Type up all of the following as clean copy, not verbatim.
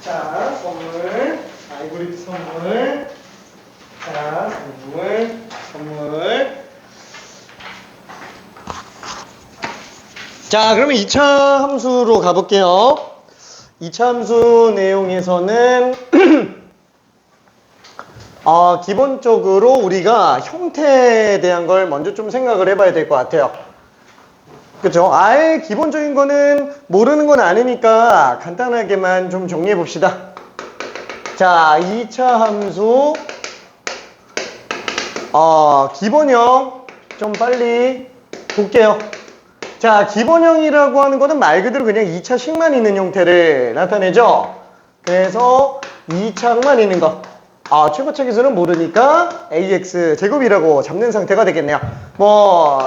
자, 선물. 아이보리 선물. 자, 선물. 자, 그러면 2차 함수로 가볼게요. 2차 함수 내용에서는 기본적으로 우리가 형태에 대한 걸 먼저 좀 생각을 해봐야 될 것 같아요. 그쵸? 아예 기본적인 거는 모르는 건 아니니까 간단하게만 좀 정리해 봅시다. 자, 2차 함수 기본형 좀 빨리 볼게요. 자, 기본형이라고 하는 거는 말 그대로 그냥 2차식만 있는 형태를 나타내죠. 그래서 2차만 있는 거. 최고차 기수는 모르니까 ax 제곱이라고 잡는 상태가 되겠네요.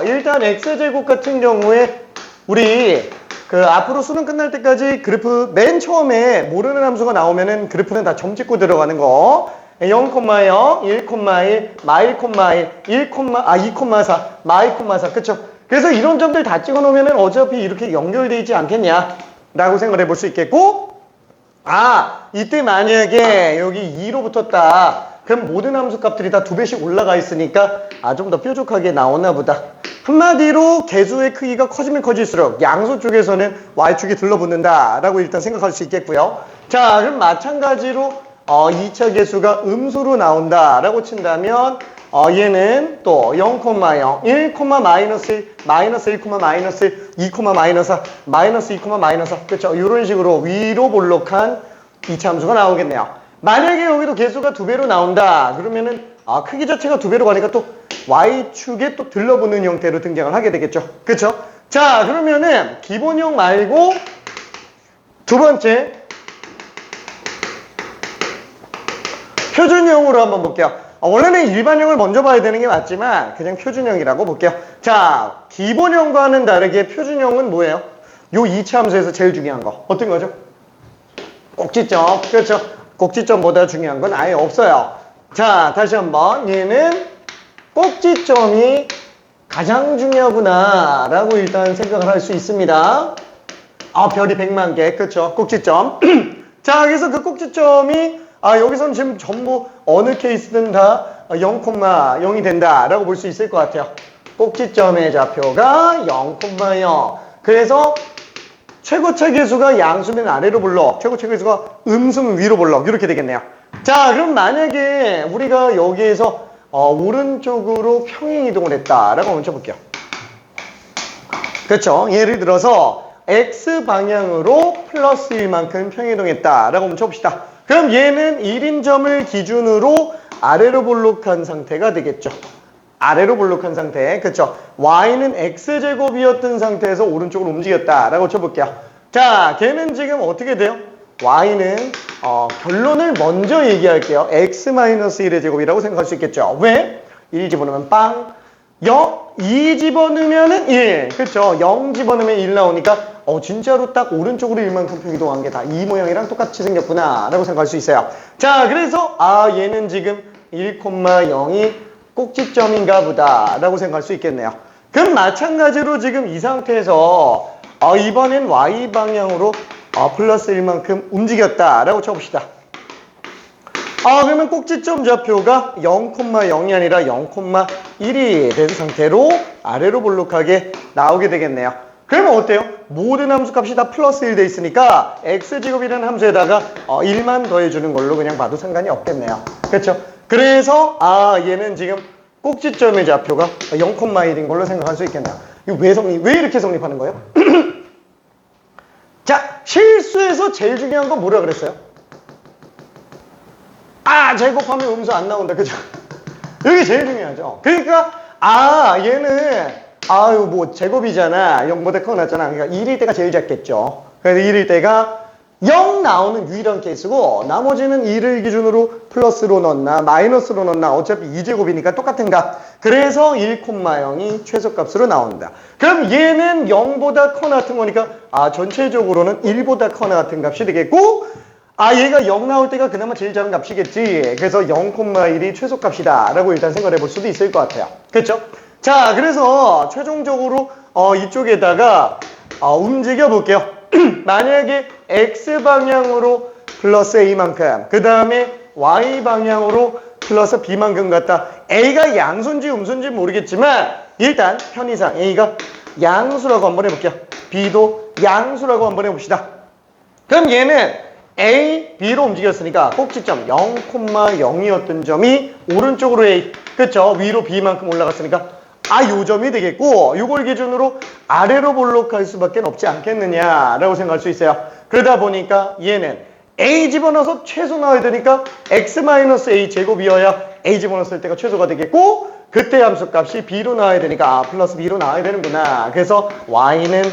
일단 x제곱 같은 경우에 우리 앞으로 수능 끝날 때까지 그래프 맨 처음에 모르는 함수가 나오면은 그래프는 다 점 찍고 들어가는 거. 0,0, 1,1, 마1,1, 2,4, 마2,4. 그쵸? 그래서 이런 점들 다 찍어 놓으면은 어차피 이렇게 연결되어 있지 않겠냐? 라고 생각을 해볼 수 있겠고, 이때 만약에 여기 2로 붙었다. 그럼 모든 함수 값들이 다 2배씩 올라가 있으니까 좀 더 뾰족하게 나오나 보다. 한마디로 개수의 크기가 커지면 커질수록 양수 쪽에서는 y축이 들러붙는다 라고 일단 생각할 수 있겠고요. 자, 그럼 마찬가지로 2차 개수가 음수로 나온다 라고 친다면 얘는 또 0,0, 1, 마이너스 1, 마이너스 1, 마이너스 1, 2, 마이너스 4, 마이너스 2, 마이너스 4. 그렇죠? 이런 식으로 위로 볼록한 2차 함수가 나오겠네요. 만약에 여기도 개수가 2배로 나온다. 그러면은 크기 자체가 2배로 가니까 또 y축에 또 들러붙는 형태로 등장을 하게 되겠죠. 그렇죠? 자, 그러면은 기본형 말고 두 번째 표준형으로 한번 볼게요. 원래는 일반형을 먼저 봐야 되는 게 맞지만 그냥 표준형이라고 볼게요. 자, 기본형과는 다르게 표준형은 뭐예요? 요 2차 함수에서 제일 중요한 거. 어떤 거죠? 꼭지점. 그렇죠? 꼭지점보다 중요한 건 아예 없어요. 자, 다시 한번 얘는 꼭지점이 가장 중요하구나 라고 일단 생각을 할 수 있습니다. 별이 100만 개. 그렇죠? 꼭지점. 자, 그래서 그 꼭지점이 여기서는 지금 전부 어느 케이스든 다 0,0이 된다라고 볼 수 있을 것 같아요. 꼭지점의 좌표가 0,0. 그래서 최고차 계수가 양수면 아래로 볼록, 최고차 계수가 음수면 위로 볼록 이렇게 되겠네요. 자, 그럼 만약에 우리가 여기에서 오른쪽으로 평행 이동을 했다라고 먼저 볼게요. 그렇죠? 예를 들어서 x 방향으로 플러스 1만큼 평행 이동했다라고 먼저 봅시다. 그럼 얘는 1인점을 기준으로 아래로 볼록한 상태가 되겠죠. 아래로 볼록한 상태. 그쵸? y는 x제곱이었던 상태에서 오른쪽으로 움직였다라고 쳐볼게요. 자, 걔는 지금 어떻게 돼요? y는 결론을 먼저 얘기할게요. x-1의 제곱이라고 생각할 수 있겠죠. 왜? 1 집어넣으면 빵. 2 집어넣으면은 1. 그쵸? 0 집어넣으면 1 나오니까 진짜로 딱 오른쪽으로 1만큼 이동한 게 다 이 모양이랑 똑같이 생겼구나 라고 생각할 수 있어요. 자, 그래서 얘는 지금 1,0이 꼭지점인가 보다 라고 생각할 수 있겠네요. 그럼 마찬가지로 지금 이 상태에서 이번엔 y 방향으로 플러스 1만큼 움직였다 라고 쳐봅시다. 그러면 꼭지점 좌표가 0,0이 아니라 0,1이 된 상태로 아래로 볼록하게 나오게 되겠네요. 그러면 어때요? 모든 함수 값이 다 플러스 1 돼 있으니까 x제곱이라는 함수에다가 1만 더해주는 걸로 그냥 봐도 상관이 없겠네요. 그렇죠? 그래서 얘는 지금 꼭지점의 좌표가 0,1인 걸로 생각할 수 있겠네요. 이거 왜 이렇게 성립하는 거예요? 자, 실수에서 제일 중요한 건 뭐라 그랬어요? 제곱하면 음수 안 나온다. 그죠? 이게 제일 중요하죠. 그러니까 얘는 제곱이잖아. 0보다 크고 낮잖아. 그러니까 1일 때가 제일 작겠죠. 그래서 1일 때가 0 나오는 유일한 케이스고 나머지는 1을 기준으로 플러스로 넣나 마이너스로 넣나 어차피 2제곱이니까 똑같은 값. 그래서 1,0이 최소값으로 나온다. 그럼 얘는 0보다 커나 같은 거니까 전체적으로는 1보다 커나 같은 값이 되겠고 얘가 0 나올 때가 그나마 제일 작은 값이겠지. 그래서 0,1이 최소값이다 라고 일단 생각해 볼 수도 있을 것 같아요. 그렇죠? 자, 그래서 최종적으로 이쪽에다가 움직여 볼게요. 만약에 x방향으로 플러스 A만큼. 그 다음에 Y 방향으로 플러스 B만큼 같다. A가 양수인지 음수인지 모르겠지만 일단 편의상 A가 양수라고 한번 해볼게요. B도 양수라고 한번 해봅시다. 그럼 얘는 A, B로 움직였으니까 꼭지점 0,0이었던 점이 오른쪽으로 A, 그쵸? 위로 B만큼 올라갔으니까 요 점이 되겠고, 요걸 기준으로 아래로 볼록할 수밖에 없지 않겠느냐라고 생각할 수 있어요. 그러다 보니까 얘는 A 집어넣어서 최소 나와야 되니까 x-a 제곱이어야 A 집어넣었을 때가 최소가 되겠고, 그때 함수값이 B로 나와야 되니까 플러스 B로 나와야 되는구나. 그래서 Y는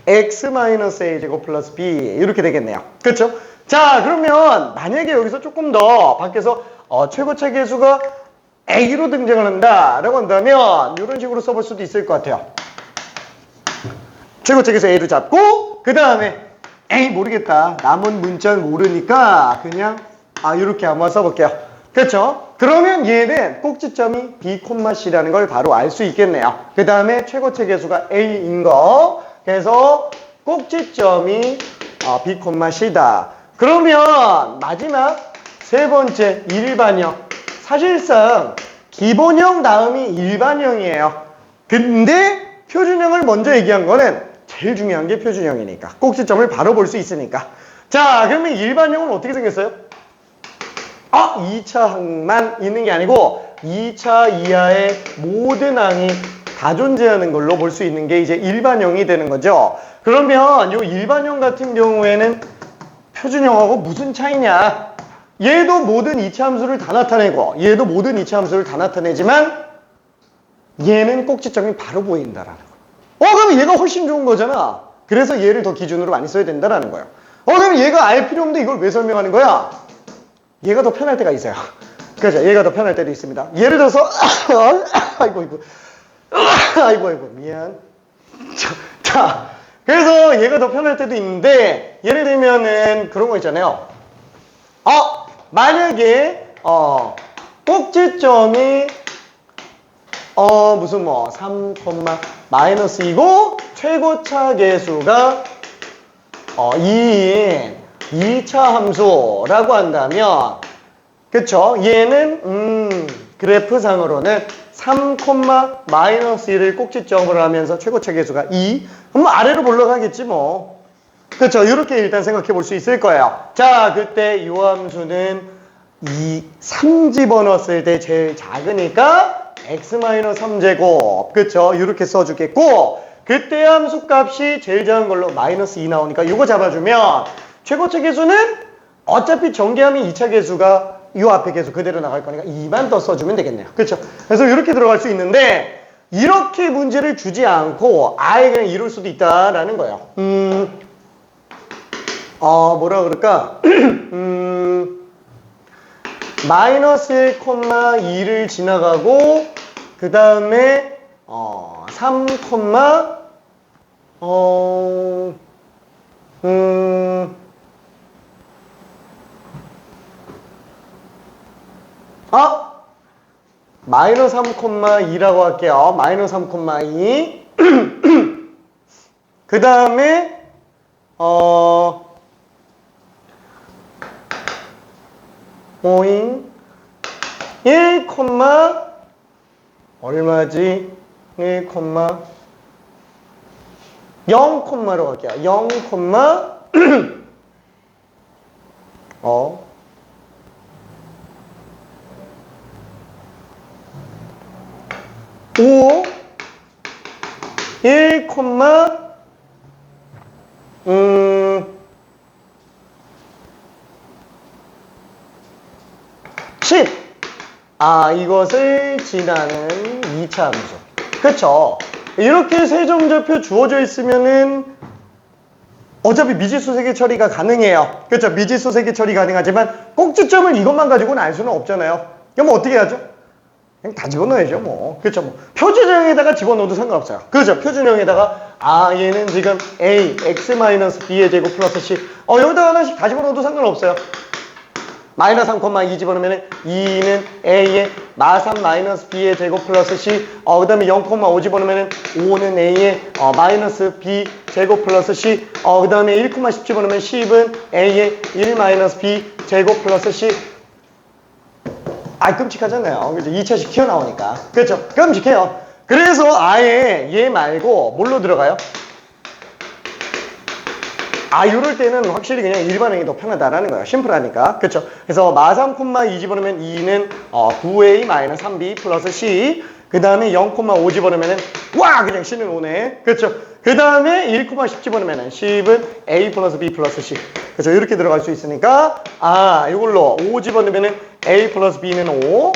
x-a 제곱 플러스 B 이렇게 되겠네요. 그렇죠? 자, 그러면 만약에 여기서 조금 더 밖에서 최고차 계수가 A로 등장을 한다라고 한다면 이런 식으로 써볼 수도 있을 것 같아요. 최고차 계수 A로 잡고 그 다음에 에이 모르겠다. 남은 문자는 모르니까 그냥 이렇게 한번 써볼게요. 그렇죠? 그러면 얘는 꼭지점이 B, C라는 걸 바로 알 수 있겠네요. 그 다음에 최고차 계수가 A인 거. 그래서 꼭지점이 B, C다. 그러면 마지막 세 번째 일반형. 사실상 기본형 다음이 일반형이에요. 근데 표준형을 먼저 얘기한 거는 제일 중요한 게 표준형이니까. 꼭지점을 바로 볼 수 있으니까. 자, 그러면 일반형은 어떻게 생겼어요? 2차 항만 있는 게 아니고 2차 이하의 모든 항이 다 존재하는 걸로 볼 수 있는 게 이제 일반형이 되는 거죠. 그러면 이 일반형 같은 경우에는 표준형하고 무슨 차이냐? 얘도 모든 2차 함수를 다 나타내고 얘도 모든 2차 함수를 다 나타내지만 얘는 꼭지점이 바로 보인다라는 거. 그럼 얘가 훨씬 좋은 거잖아. 그래서 얘를 더 기준으로 많이 써야 된다라는 거예요. 그럼 얘가 알 필요 없는데 이걸 왜 설명하는 거야? 얘가 더 편할 때가 있어요. 그죠? 얘가 더 편할 때도 있습니다. 예를 들어서 아이고 미안. 자, 그래서 얘가 더 편할 때도 있는데 예를 들면은 그런 거 있잖아요. 만약에 꼭지점이 무슨 3, 마이너스이고 최고차 계수가 2인 2차 함수라고 한다면 그쵸? 얘는 그래프상으로는 3, 마이너스 1을 꼭지점으로 하면서 최고차 계수가 2 그럼 아래로 올라가겠지 뭐. 그쵸? 이렇게 일단 생각해 볼 수 있을 거예요. 자, 그때 이 함수는 3 집어넣었을 때 제일 작으니까 x-3제곱 그쵸? 이렇게 써주겠고 그때 함수 값이 제일 작은 걸로 마이너스 2 나오니까 이거 잡아주면 최고차 계수는 어차피 전개하면 2차 계수가 이 앞에 계수 그대로 나갈 거니까 2만 더 써주면 되겠네요. 그렇죠? 그래서 이렇게 들어갈 수 있는데 이렇게 문제를 주지 않고 아예 그냥 이룰 수도 있다라는 거예요. 뭐라 그럴까? 마이너스 1, 2를 지나가고 그 다음에 3, 마이너스 3,2라고 할게요. 마이너스 3,2 그 다음에 1, 얼마지? 1, 0,로 갈게요. 0, 5, 1, 10. 이것을 지나는 2차 함수. 그쵸? 이렇게 세점좌표 주어져 있으면은 어차피 미지수 세개 처리가 가능해요. 그쵸? 미지수 세개 처리 가능하지만 꼭지점을 이것만 가지고는 알 수는 없잖아요. 그럼 어떻게 하죠? 그냥 다 집어넣어야죠, 뭐. 그쵸? 뭐. 표준형에다가 집어넣어도 상관없어요. 그죠? 표준형에다가, 얘는 지금 A, x-b의 제곱 플러스 c. 여기다가 하나씩 다 집어넣어도 상관없어요. 마이너스 3,2 집어넣으면 2는 A의 마3 마이너스 b의 제곱 플러스 c. 그 다음에 0,5 집어넣으면 5는 a의 마이너스 b 제곱 플러스 c. 그 다음에 1,10 집어넣으면 10은 a의 1 마이너스 b 제곱 플러스 c. 끔찍하잖아요. 그죠? 2차식 튀어나오니까. 그렇죠? 끔찍해요. 그래서 아예 얘 말고 뭘로 들어가요? 이럴 때는 확실히 그냥 일반형이 더 편하다라는 거예요. 심플하니까. 그쵸? 그래서 마3,2 집어넣으면 2는 9a-3b 플러스 c. 그 다음에 0,5 집어넣으면 그냥 c는 5네. 그쵸? 그 다음에 1,10 집어넣으면 10은 a 플러스 b 플러스 c. 그쵸? 이렇게 들어갈 수 있으니까 이걸로 5 집어넣으면 a 플러스 b는 5.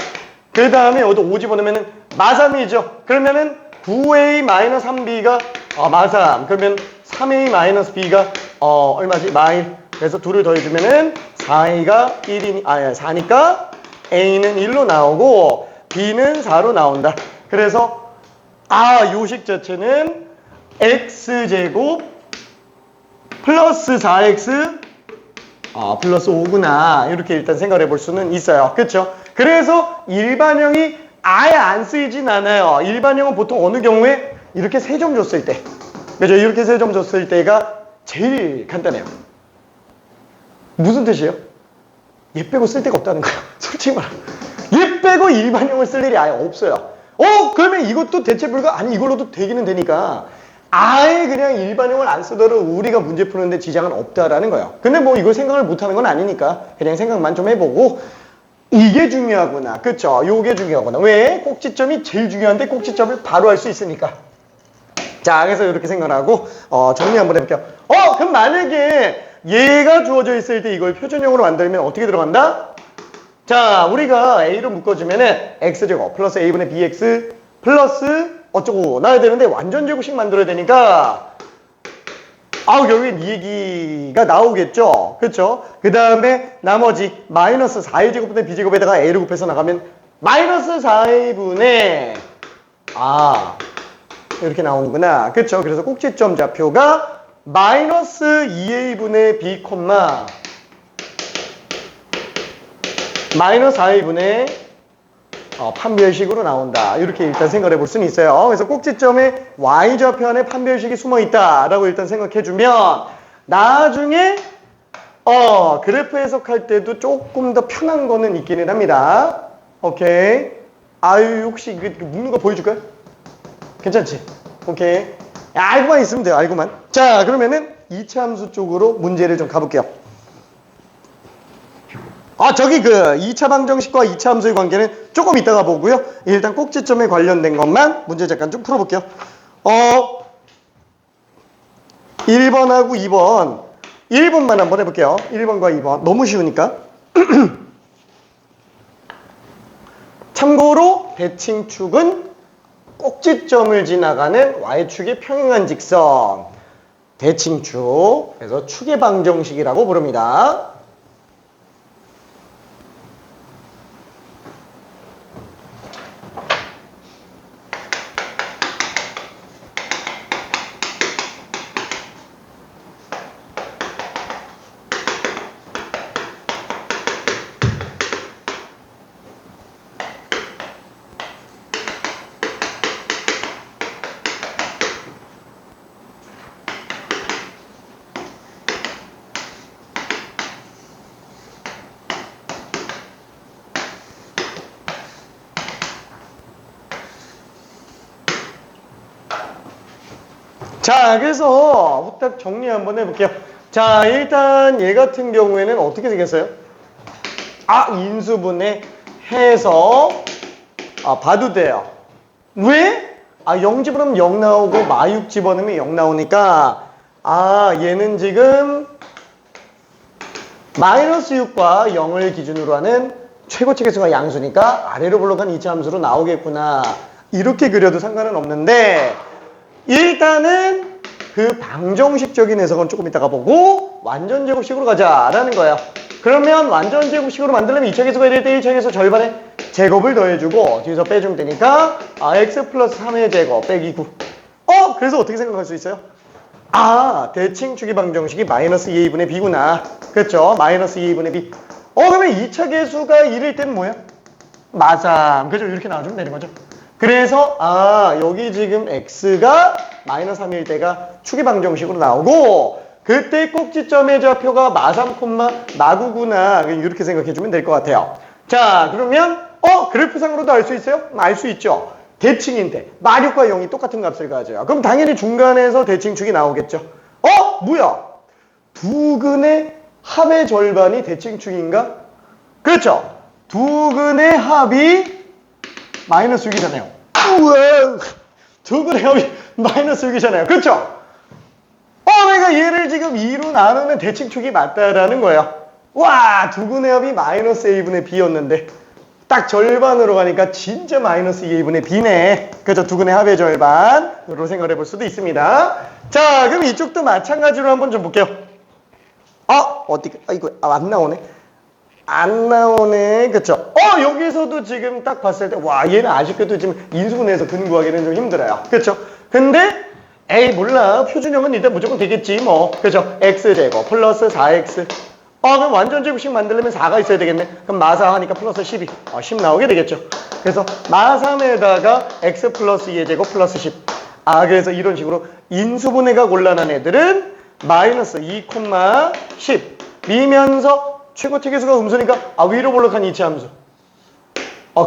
그 다음에 여기도 5 집어넣으면 마3이죠. 그러면은 9a-3b가 마3. 그러면 3a-b가 얼마지? 마1. 그래서 2를 더해주면은 4a가 4니까 a는 1로 나오고 b는 4로 나온다. 그래서 요식 자체는 x제곱 플러스 4x 플러스 5구나. 이렇게 일단 생각을 해볼 수는 있어요. 그쵸? 그래서 일반형이 아예 안 쓰이진 않아요. 일반형은 보통 어느 경우에 이렇게 3점 줬을 때, 그죠? 이렇게 3점 줬을 때가 제일 간단해요. 무슨 뜻이에요? 얘 빼고 쓸 데가 없다는 거예요. 솔직히 말하면 얘 빼고 일반형을 쓸 일이 아예 없어요. 그러면 이것도 대체 불가? 아니, 이걸로도 되기는 되니까 아예 그냥 일반형을 안 쓰더라도 우리가 문제 푸는데 지장은 없다라는 거예요. 근데 뭐 이걸 생각을 못하는 건 아니니까 그냥 생각만 좀 해보고, 이게 중요하구나. 그쵸? 요게 중요하구나. 왜? 꼭지점이 제일 중요한데 꼭지점을 바로 할 수 있으니까. 자, 그래서 이렇게 생각하고 정리 한번 해볼게요. 그럼 만약에 얘가 주어져 있을 때 이걸 표준형으로 만들면 어떻게 들어간다? 자, 우리가 a로 묶어주면은 x제곱 플러스 a분의 bx 플러스 어쩌고 나야 되는데 완전 제곱식 만들어야 되니까 결국엔 이 얘기가 나오겠죠. 그쵸? 그 다음에 나머지 마이너스 4a 제곱분의 b제곱에다가 a를 곱해서 나가면 마이너스 4a분의 이렇게 나오는구나. 그쵸? 그래서 꼭지점 좌표가 마이너스 2a분의 b, 마이너스 4a분의 판별식으로 나온다. 이렇게 일단 생각해 볼 수는 있어요. 그래서 꼭지점에 y좌표 안에 판별식이 숨어 있다라고 일단 생각해 주면 나중에 그래프 해석할 때도 조금 더 편한 거는 있기는 합니다. 오케이. 혹시 묶는 거 보여줄까요? 괜찮지? 오케이. 알고만 있으면 돼요. 알고만. 자, 그러면은 2차 함수 쪽으로 문제를 좀 가볼게요. 저기 2차 방정식과 2차 함수의 관계는 조금 이따가 보고요. 일단 꼭지점에 관련된 것만 문제 잠깐 좀 풀어볼게요. 1번하고 2번. 1번만 한번 해볼게요. 1번과 2번. 너무 쉬우니까. 참고로 대칭축은 꼭지점을 지나가는 y축의 평행한 직선. 대칭축. 그래서 축의 방정식이라고 부릅니다. 자, 그래서 후딱 정리 한번 해볼게요. 자, 일단 얘 같은 경우에는 어떻게 생겼어요? 인수분해 해서 봐도 돼요. 왜? 0 집어넣으면 0 나오고 마6 집어넣으면 0 나오니까 얘는 지금 마이너스 6과 0을 기준으로 하는 최고치 계수가 양수니까 아래로 불러간 2차 함수로 나오겠구나. 이렇게 그려도 상관은 없는데, 일단은 그 방정식적인 해석은 조금 이따가 보고 완전 제곱식으로 가자라는 거예요. 그러면 완전 제곱식으로 만들려면 2차 계수가 될 때 1차 계수 절반에 제곱을 더해주고 뒤에서 빼주면 되니까 x 플러스 3의 제곱 빼기 9. 그래서 어떻게 생각할 수 있어요? 대칭축의 방정식이 마이너스 2a분의 b구나. 그렇죠? 마이너스 2a분의 b. 그러면 2차 계수가 1일 때는 뭐야? 마삼. 그죠? 이렇게 나와주면 되는 거죠. 그래서 여기 지금 x가 마이너스 3일 때가 축이 방정식으로 나오고 그때 꼭지점의 좌표가 마3, 마구구나 이렇게 생각해주면 될 것 같아요. 자 그러면 그래프상으로도 알 수 있어요? 알 수 있죠. 대칭인데 마력과 0이 똑같은 값을 가져요. 그럼 당연히 중간에서 대칭축이 나오겠죠. 뭐야? 두 근의 합의 절반이 대칭축인가? 그렇죠. 두 근의 합이 마이너스 6이잖아요. 우와, 두 근의 합이 마이너스 6이잖아요. 그렇죠? 내가 얘를 지금 2로 나누면 대칭축이 맞다라는 거예요. 와, 두 근의 합이 마이너스 a분의 b였는데 딱 절반으로 가니까 진짜 마이너스 2a분의 b네. 그죠? 두 근의 합의 절반으로 생각을 해볼 수도 있습니다. 자, 그럼 이쪽도 마찬가지로 한번 좀 볼게요. 어떻게? 이거 안 나오네. 안 나오네. 그쵸? 여기서도 지금 딱 봤을 때, 와, 얘는 아쉽게도 지금 인수분해에서 근 구하기는 좀 힘들어요. 그쵸? 근데, 에이, 몰라. 표준형은 일단 무조건 되겠지, 뭐. 그쵸? x제곱 플러스 4x. 그럼 완전 제곱식 만들려면 4가 있어야 되겠네. 그럼 마4 하니까 플러스 12. 10 나오게 되겠죠. 그래서 마3에다가 x 플러스 2의 제곱 플러스 10. 그래서 이런 식으로 인수분해가 곤란한 애들은 마이너스 2, 10 미면서 최고치 계수가 음수니까 위로 볼록한 이치함수.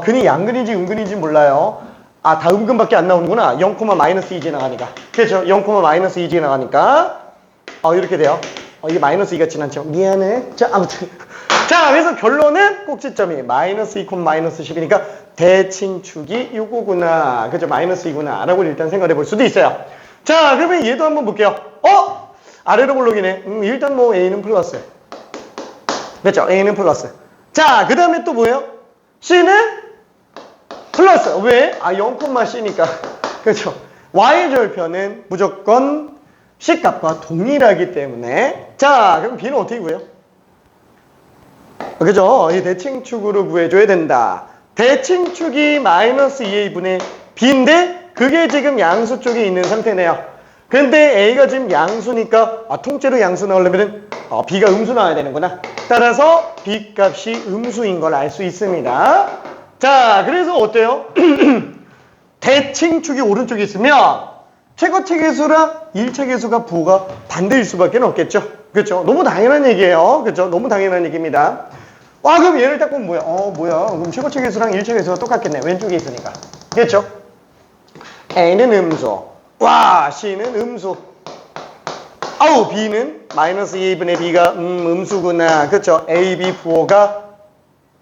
근이 양근인지 음근인지 몰라요. 다 음근밖에 안 나오는구나. 0, 마이너스 2 지나가니까. 그렇죠? 0, 마이너스 2 지나가니까 이렇게 돼요. 이게 마이너스 2 같진 않죠. 미안해. 자, 아무튼 자, 그래서 결론은 꼭지점이 마이너스 2, 마이너스 10이니까 대칭축이 요거구나. 그죠? 마이너스 2구나 라고 일단 생각해 볼 수도 있어요. 자, 그러면 얘도 한번 볼게요. 아래로 볼록이네. 일단 뭐 A는 플러스. 그렇죠? A는 플러스. 자, 그 다음에 또 뭐예요? C는 플러스. 왜? 0,C니까. 그렇죠? Y의 절편은 무조건 C값과 동일하기 때문에. 자, 그럼 B는 어떻게 구해요? 그죠? 이 대칭축으로 구해줘야 된다. 대칭축이 마이너스 2a분의 b인데 그게 지금 양수 쪽에 있는 상태네요. 근데 a가 지금 양수니까 통째로 양수 나오려면 b가 음수 나와야 되는구나. 따라서 b 값이 음수인 걸 알 수 있습니다. 자, 그래서 어때요? 대칭축이 오른쪽에 있으면 최고치 계수랑 1차 계수가 부호가 반대일 수밖에 없겠죠. 그렇죠? 너무 당연한 얘기예요. 그렇죠? 너무 당연한 얘기입니다. 그럼 얘를 딱 보면 뭐야? 뭐야? 그럼 최고치 계수랑 1차 계수가 똑같겠네. 왼쪽에 있으니까. 그렇죠? A는 음수. C는 음수. B는 마이너스 2분의 B가 음수구나. 그렇죠? A, B 부호가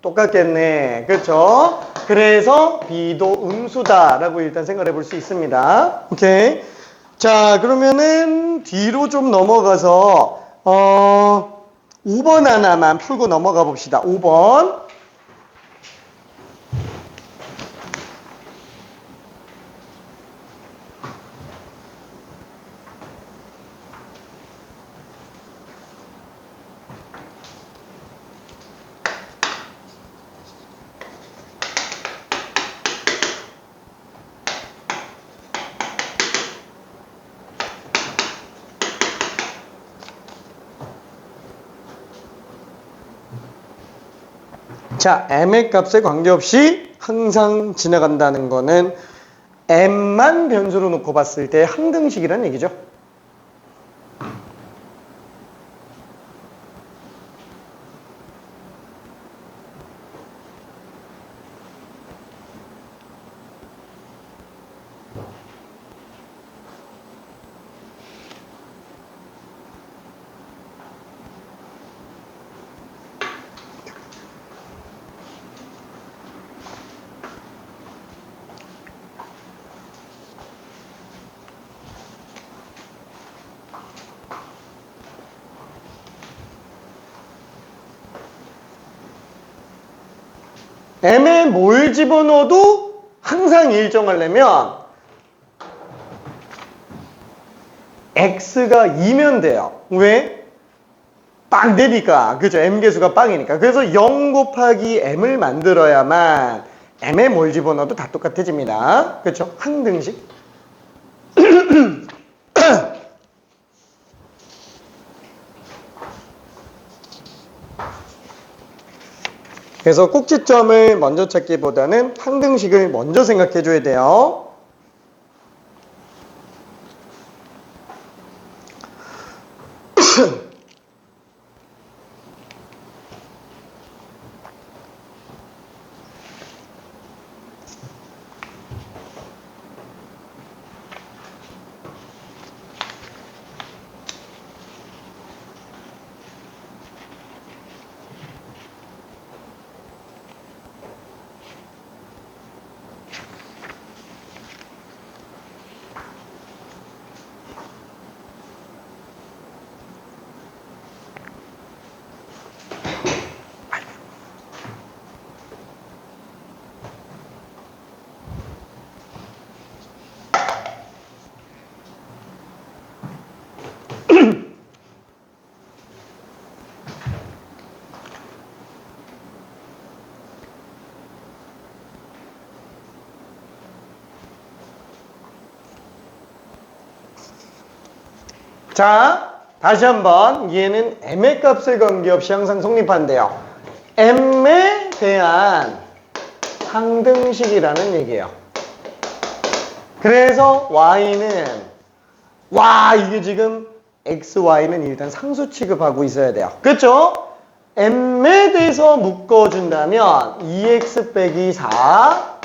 똑같겠네. 그렇죠? 그래서 B도 음수다라고 일단 생각해 볼 수 있습니다. 오케이. 자, 그러면은 뒤로 좀 넘어가서 5번 하나만 풀고 넘어가 봅시다. 5번. 자, m의 값에 관계없이 항상 지나간다는 거는 m만 변수로 놓고 봤을 때 항등식이라는 얘기죠. m에 뭘 집어넣어도 항상 일정하려면 x가 2면 돼요. 왜? 빵 되니까. 그죠? m개수가 빵이니까. 그래서 0 곱하기 m을 만들어야만 m에 뭘 집어넣어도 다 똑같아집니다. 그렇죠? 항등식. 그래서 꼭지점을 먼저 찾기보다는 항등식을 먼저 생각해 줘야 돼요. 자, 다시 한번 얘는 m의 값에 관계없이 항상 성립한대요. m에 대한 항등식이라는 얘기예요. 그래서 y는 이게 지금 x, y는 일단 상수 취급하고 있어야 돼요. 그렇죠? m에 대해서 묶어준다면 2x 빼기 4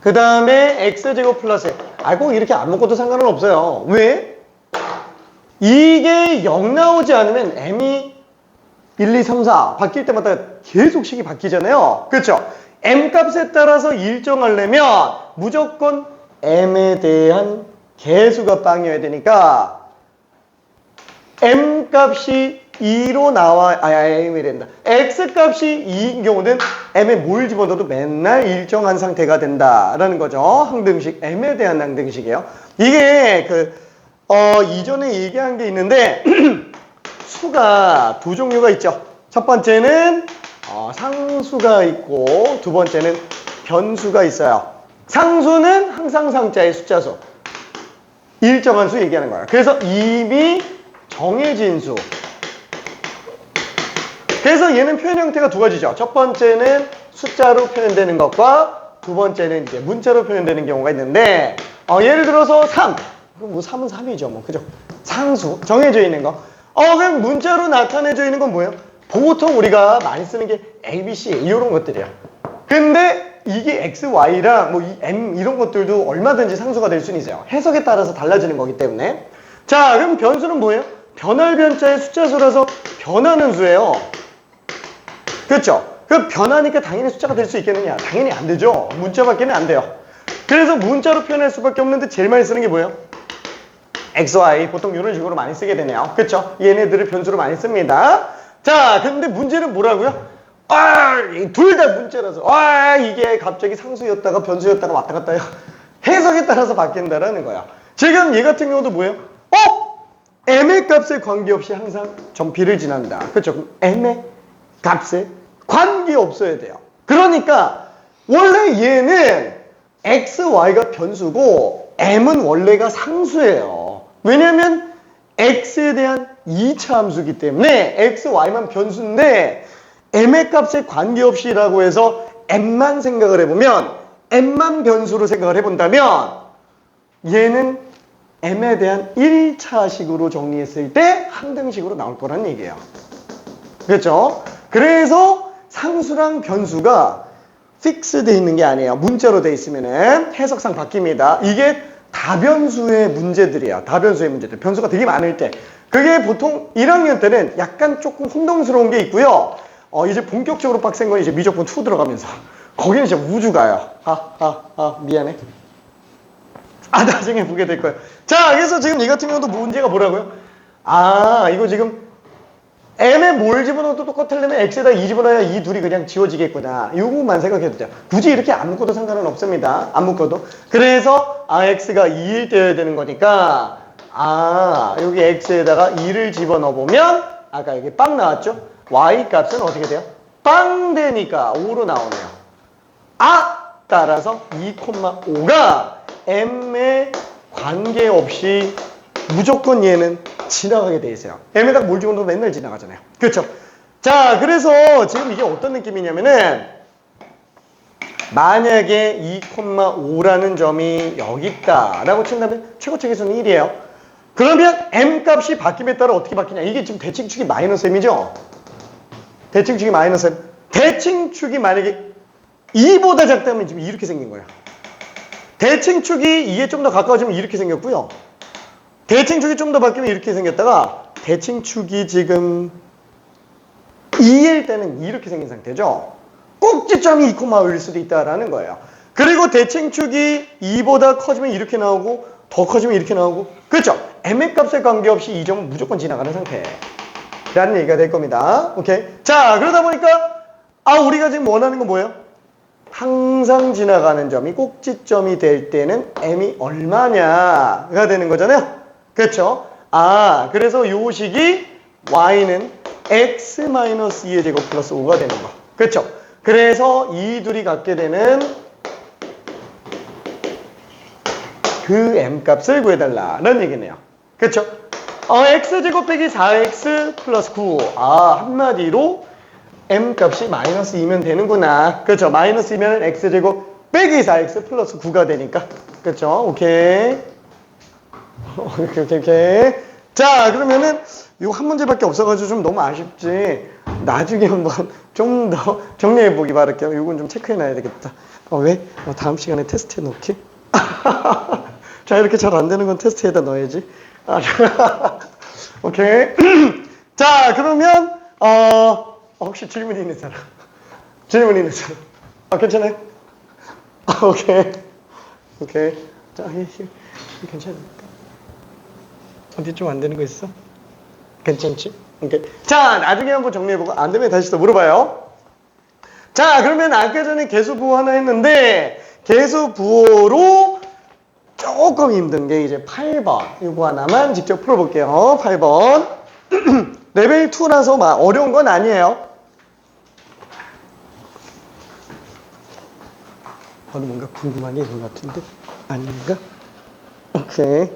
그 다음에 x제곱 플러스 꼭 이렇게 안 묶어도 상관은 없어요. 왜? 이게 0 나오지 않으면 m이 1, 2, 3, 4 바뀔 때마다 계속 식이 바뀌잖아요. 그렇죠? m 값에 따라서 일정하려면 무조건 m에 대한 개수가 빵이어야 되니까 m 값이 2로 나와 m이 된다. x 값이 2인 경우는 m에 뭘 집어넣어도 맨날 일정한 상태가 된다라는 거죠. 항등식 m에 대한 항등식이에요. 이게 이전에 얘기한 게 있는데 수가 두 종류가 있죠. 첫 번째는 상수가 있고 두 번째는 변수가 있어요. 상수는 항상 상자의 숫자수, 일정한 수 얘기하는 거예요. 그래서 이미 정해진 수. 그래서 얘는 표현 형태가 두 가지죠. 첫 번째는 숫자로 표현되는 것과 두 번째는 이제 문자로 표현되는 경우가 있는데 예를 들어서 3. 그럼 뭐 3은 3이죠. 그죠? 상수, 정해져 있는 거. 그럼 문자로 나타내져 있는 건 뭐예요? 보통 우리가 많이 쓰는 게 A, B, C 이런 것들이야. 근데 이게 X, Y랑 뭐 M 이런 것들도 얼마든지 상수가 될 수는 있어요. 해석에 따라서 달라지는 거기 때문에. 자, 그럼 변수는 뭐예요? 변할 변자의 숫자수라서 변하는 수예요. 그렇죠? 그럼 변하니까 당연히 숫자가 될 수 있겠느냐? 당연히 안 되죠. 문자밖에는 안 돼요. 그래서 문자로 표현할 수밖에 없는데 제일 많이 쓰는 게 뭐예요? x, y 보통 이런 식으로 많이 쓰게 되네요. 그렇죠? 얘네들을 변수로 많이 씁니다. 자, 근데 문제는 뭐라고요? 둘 다 문자라서 이게 갑자기 상수였다가 변수였다가 왔다 갔다 해요. 해석에 따라서 바뀐다라는 거야. 지금 얘 같은 경우도 뭐예요? m의 값에 관계없이 항상 점피를 지난다. 그렇죠? 그럼 m의 값에 관계없어야 돼요. 그러니까 원래 얘는 x, y가 변수고 m은 원래가 상수예요. 왜냐면 x에 대한 2차 함수이기 때문에 x, y만 변수인데 m의 값에 관계없이라고 해서 m만 생각을 해보면 m만 변수로 생각을 해본다면 얘는 m에 대한 1차식으로 정리했을 때 항등식으로 나올 거란 얘기예요. 그렇죠? 그래서 상수랑 변수가 픽스되어 있는 게 아니에요. 문자로 돼 있으면은 해석상 바뀝니다. 이게 다변수의 문제들이에요. 다변수의 문제들. 변수가 되게 많을 때. 그게 보통 1학년 때는 약간 조금 혼동스러운 게 있고요. 이제 본격적으로 빡센 건 이제 미적분 2 들어가면서. 거기는 이제 우주가요. 미안해. 나중에 보게 될 거예요. 자, 그래서 지금 이 같은 경우도 문제가 뭐라고요? 이거 지금 m에 뭘 집어넣어도 똑같으려면 x에다 2 집어넣어야 이 둘이 그냥 지워지겠구나. 이거만 생각해도 돼요. 굳이 이렇게 안 묶어도 상관은 없습니다. 안 묶어도. 그래서 x가 2일 때여야 되는 거니까 여기 x에다가 2를 집어넣어보면 아까 여기 빵 나왔죠? y 값은 어떻게 돼요? 빵 되니까 5로 나오네요. 따라서 2,5가 m에 관계없이 무조건 얘는 지나가게 돼 있어요. m에다가 뭘 집어넣어도 맨날 지나가잖아요. 그렇죠? 자, 그래서 지금 이게 어떤 느낌이냐면은 만약에 2,5라는 점이 여기 있다라고 친다면 최고책에서는 1이에요. 그러면 m 값이 바뀜에 따라 어떻게 바뀌냐? 이게 지금 대칭축이 마이너스 m이죠? 대칭축이 마이너스 m. 대칭축이 만약에 2보다 작다면 지금 이렇게 생긴 거예요. 대칭축이 2에 좀 더 가까워지면 이렇게 생겼고요. 대칭축이 좀 더 바뀌면 이렇게 생겼다가 대칭축이 지금 2일 때는 이렇게 생긴 상태죠. 꼭지점이 2,5일 수도 있다라는 거예요. 그리고 대칭축이 2보다 커지면 이렇게 나오고 더 커지면 이렇게 나오고 그렇죠? m의 값에 관계없이 이 점은 무조건 지나가는 상태라는 얘기가 될 겁니다. 오케이? 자, 그러다 보니까 우리가 지금 원하는 건 뭐예요? 항상 지나가는 점이 꼭지점이 될 때는 m이 얼마냐가 되는 거잖아요. 그렇죠? 그래서 요 식이 y는 x-2의 제곱 플러스 5가 되는 거. 그렇죠? 그래서 이 둘이 갖게 되는 그 m 값을 구해달라는 얘기네요. 그렇죠? x제곱 빼기 4x 플러스 9. 한마디로 m 값이 마이너스 2면 되는구나. 그렇죠? 마이너스 2면 x제곱 빼기 4x 플러스 9가 되니까. 그렇죠? 오케이. 오케이. 자, 그러면은 이거 한 문제밖에 없어가지고 좀 너무 아쉽지. 나중에 한번 좀 더 정리해보기 바랄게요. 이건 좀 체크해놔야 되겠다. 왜? 다음 시간에 테스트해 놓기. 자, 이렇게 잘 안 되는 건 테스트에다 넣어야지. 오케이. 자, 그러면 혹시 질문 있는 사람? 질문 있는 사람? 괜찮아요? 오케이. 자, 괜찮을까? 어디 좀 안 되는 거 있어? 괜찮지? 오케이. 자, 나중에 한번 정리해보고 안 되면 다시 또 물어봐요. 자, 그러면 아까 전에 계수부호 하나 했는데 계수부호로 조금 힘든 게 이제 8번 이거 하나만 직접 풀어볼게요. 8번 레벨 2라서 막 어려운 건 아니에요. 뭔가 궁금한 게 있는 것 같은데 아닌가? 오케이.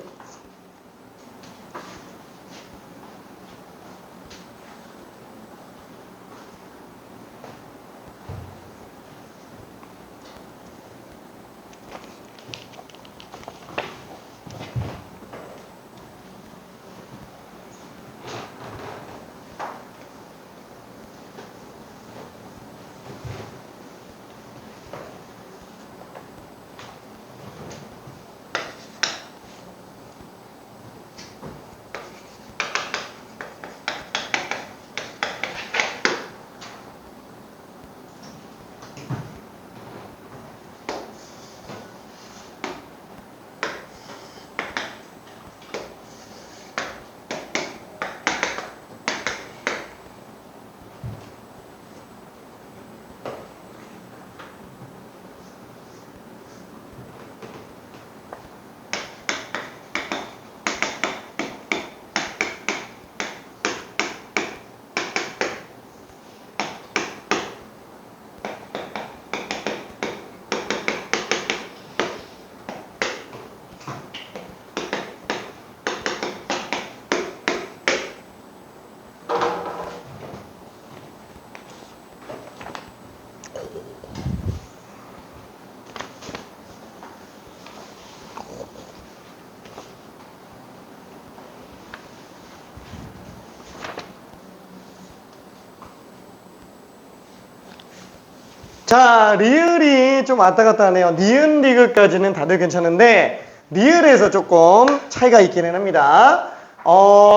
자, 리을이 좀 왔다 갔다 하네요. 니은 리을까지는 다들 괜찮은데 리을에서 조금 차이가 있기는 합니다.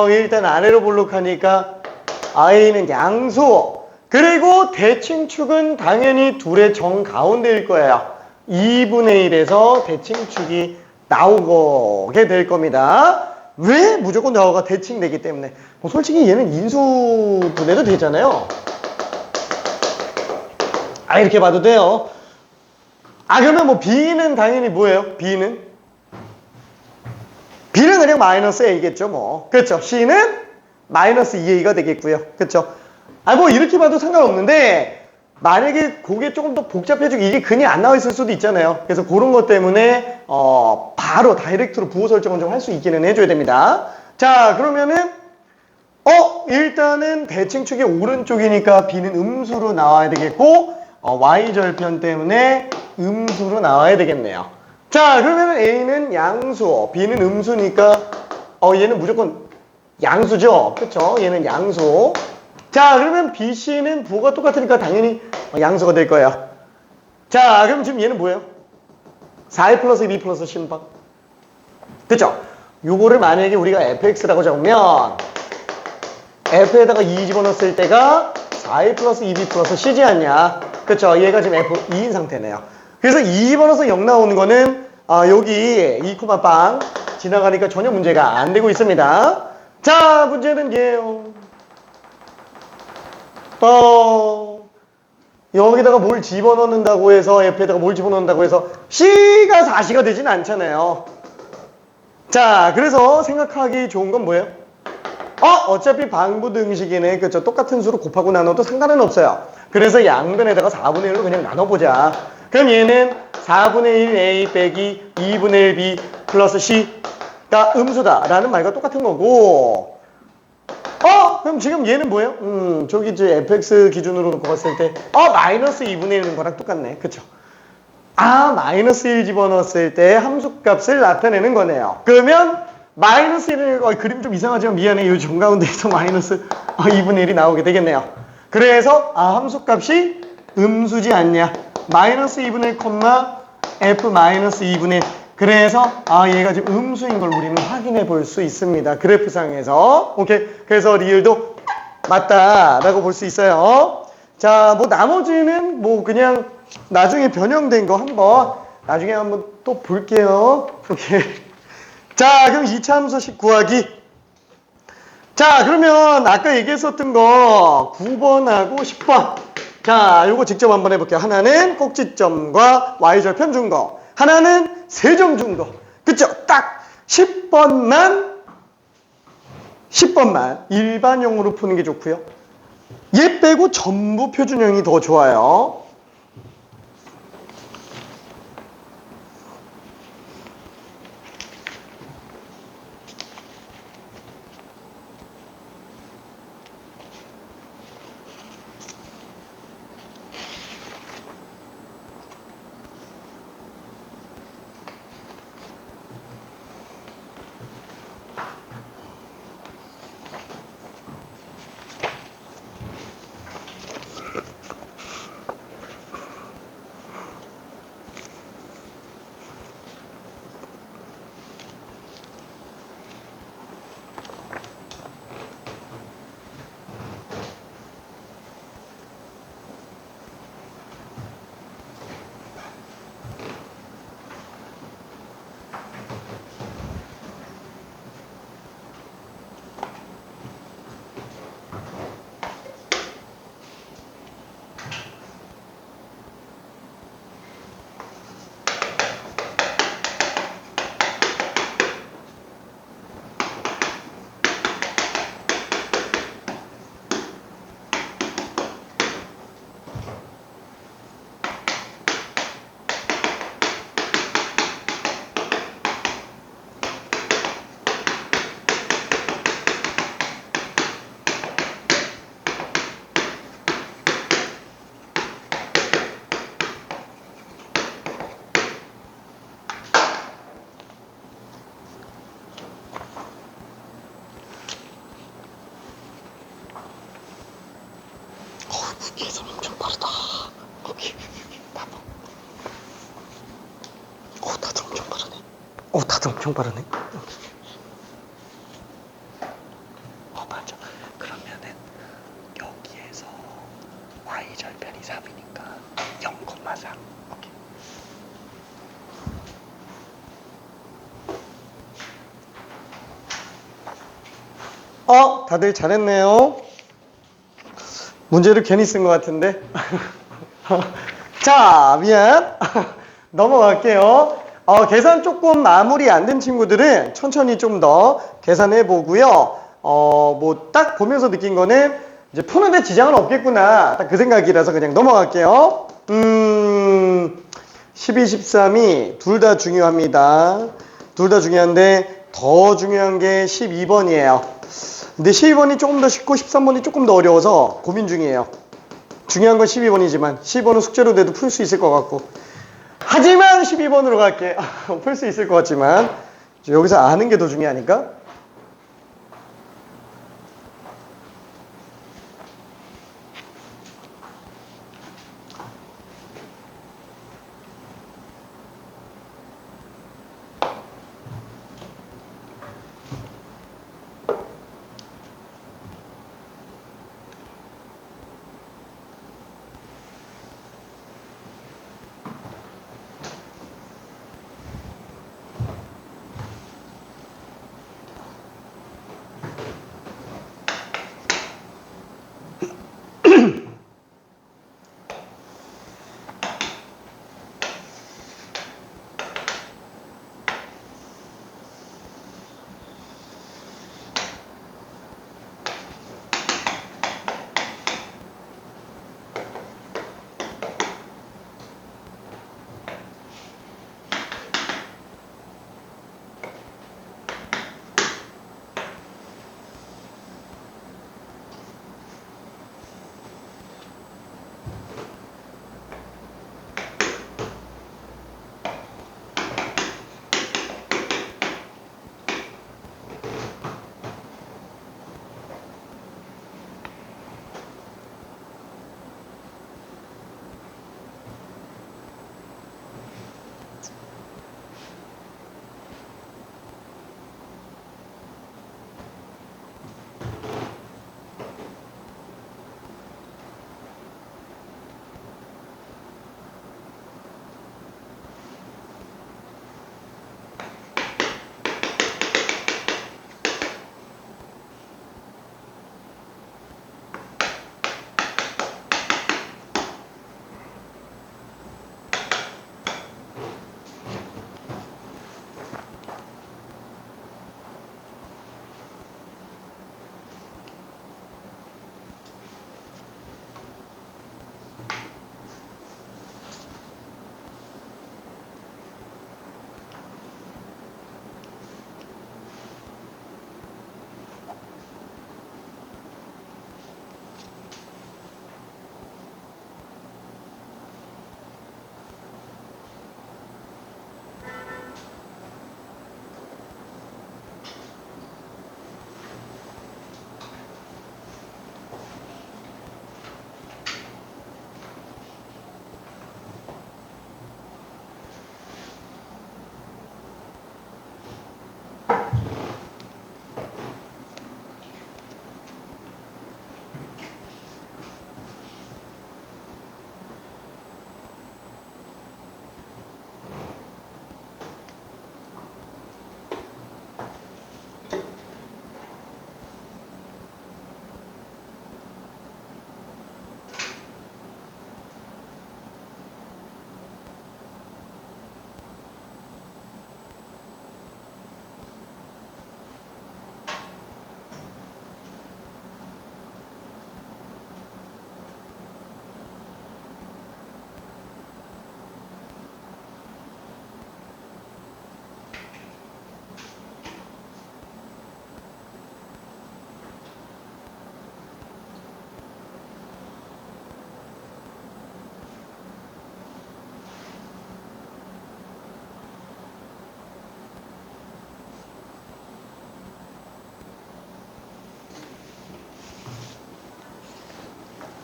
일단 아래로 볼록하니까 I는 양수, 그리고 대칭축은 당연히 둘의 정가운데일 거예요. 2분의 1에서 대칭축이 나오게 될 겁니다. 왜? 무조건 나오가 대칭되기 때문에. 솔직히 얘는 인수분해도 되잖아요. 이렇게 봐도 돼요. 그러면 B는 당연히 뭐예요? B는 그냥 마이너스 A겠죠, 뭐. 그렇죠. C는 마이너스 2A가 되겠고요. 그렇죠. 이렇게 봐도 상관없는데, 만약에 그게 조금 더 복잡해지고 이게 근이 안 나와 있을 수도 있잖아요. 그래서 그런 것 때문에, 바로 다이렉트로 부호 설정을 좀 할 수 있기는 해줘야 됩니다. 자, 그러면은, 일단은 대칭축이 오른쪽이니까 B는 음수로 나와야 되겠고 Y절편 때문에 음수로 나와야 되겠네요. 자, 그러면 A는 양수, B는 음수니까 얘는 무조건 양수죠. 그쵸? 얘는 양수. 자, 그러면 BC는 부호가 똑같으니까 당연히 양수가 될 거예요. 자, 그럼 지금 얘는 뭐예요? 4A 플러스 B 플러스 C인방. 그쵸? 요거를 만약에 우리가 fx라고 적으면 f에다가 2 집어넣었을 때가 4A 플러스 2B 플러스 C지 않냐? 그쵸? 얘가 지금 F2인 상태네요. 그래서 2 집어넣어서 0 나오는 거는 여기 2, 빵 지나가니까 전혀 문제가 안 되고 있습니다. 자, 문제는 얘예요. 여기다가 뭘 집어넣는다고 해서 F에다가 뭘 집어넣는다고 해서 C가 4C가 되진 않잖아요. 자, 그래서 생각하기 좋은 건 뭐예요? 어차피 방부등식이네. 그쵸? 똑같은 수로 곱하고 나눠도 상관은 없어요. 그래서 양변에다가 4분의 1로 그냥 나눠보자. 그럼 얘는 4분의 1 A 빼기 2분의 1 B 플러스 C가 음수다라는 말과 똑같은 거고, 그럼 지금 얘는 뭐예요? 저기 이제 fx 기준으로 놓고 봤을 때 마이너스 2분의 1인 거랑 똑같네. 그쵸? 마이너스 1 집어넣었을 때 함수값을 나타내는 거네요. 그러면 마이너스 1을 그림 좀 이상하지만 미안해. 이 중가운데에서 마이너스 2분의 1이 나오게 되겠네요. 그래서 함수값이 음수지 않냐. 마이너스 2분의 1, f 마이너스 2분의 1. 그래서 얘가 지금 음수인 걸 우리는 확인해 볼 수 있습니다. 그래프상에서. 오케이. 그래서 리을도 맞다라고 볼 수 있어요. 자, 뭐 나머지는 뭐 그냥 나중에 변형된 거 나중에 한번 또 볼게요. 오케이. 자, 그럼 2차 함수식 구하기. 자, 그러면 아까 얘기했었던 거 9번하고 10번. 자, 요거 직접 한번 해볼게요. 하나는 꼭지점과 Y절편 준 거. 하나는 세점 준 거. 그쵸? 딱 10번만 일반형으로 푸는 게 좋고요. 얘 빼고 전부 표준형이 더 좋아요. 계산 엄청 빠르다. 오케이. 봐봐. 다들 엄청 빠르네. 다들 엄청 빠르네. 맞아. 그러면은 여기에서 Y절편이 3이니까 0,3. 오케이. 다들 잘했네요. 문제를 괜히 쓴 것 같은데. 자, 미안. 넘어갈게요. 계산 조금 마무리 안 된 친구들은 천천히 좀 더 계산해 보고요. 뭐 딱 보면서 느낀 거는 이제 푸는데 지장은 없겠구나. 딱 그 생각이라서 그냥 넘어갈게요. 12, 13이 둘 다 중요합니다. 둘 다 중요한데 더 중요한 게 12번이에요. 근데 12번이 조금 더 쉽고 13번이 조금 더 어려워서 고민 중이에요. 중요한 건 12번이지만 12번은 숙제로 내도 풀 수 있을 것 같고, 하지만 12번으로 갈게. 풀 수 있을 것 같지만 여기서 아는 게 더 중요하니까.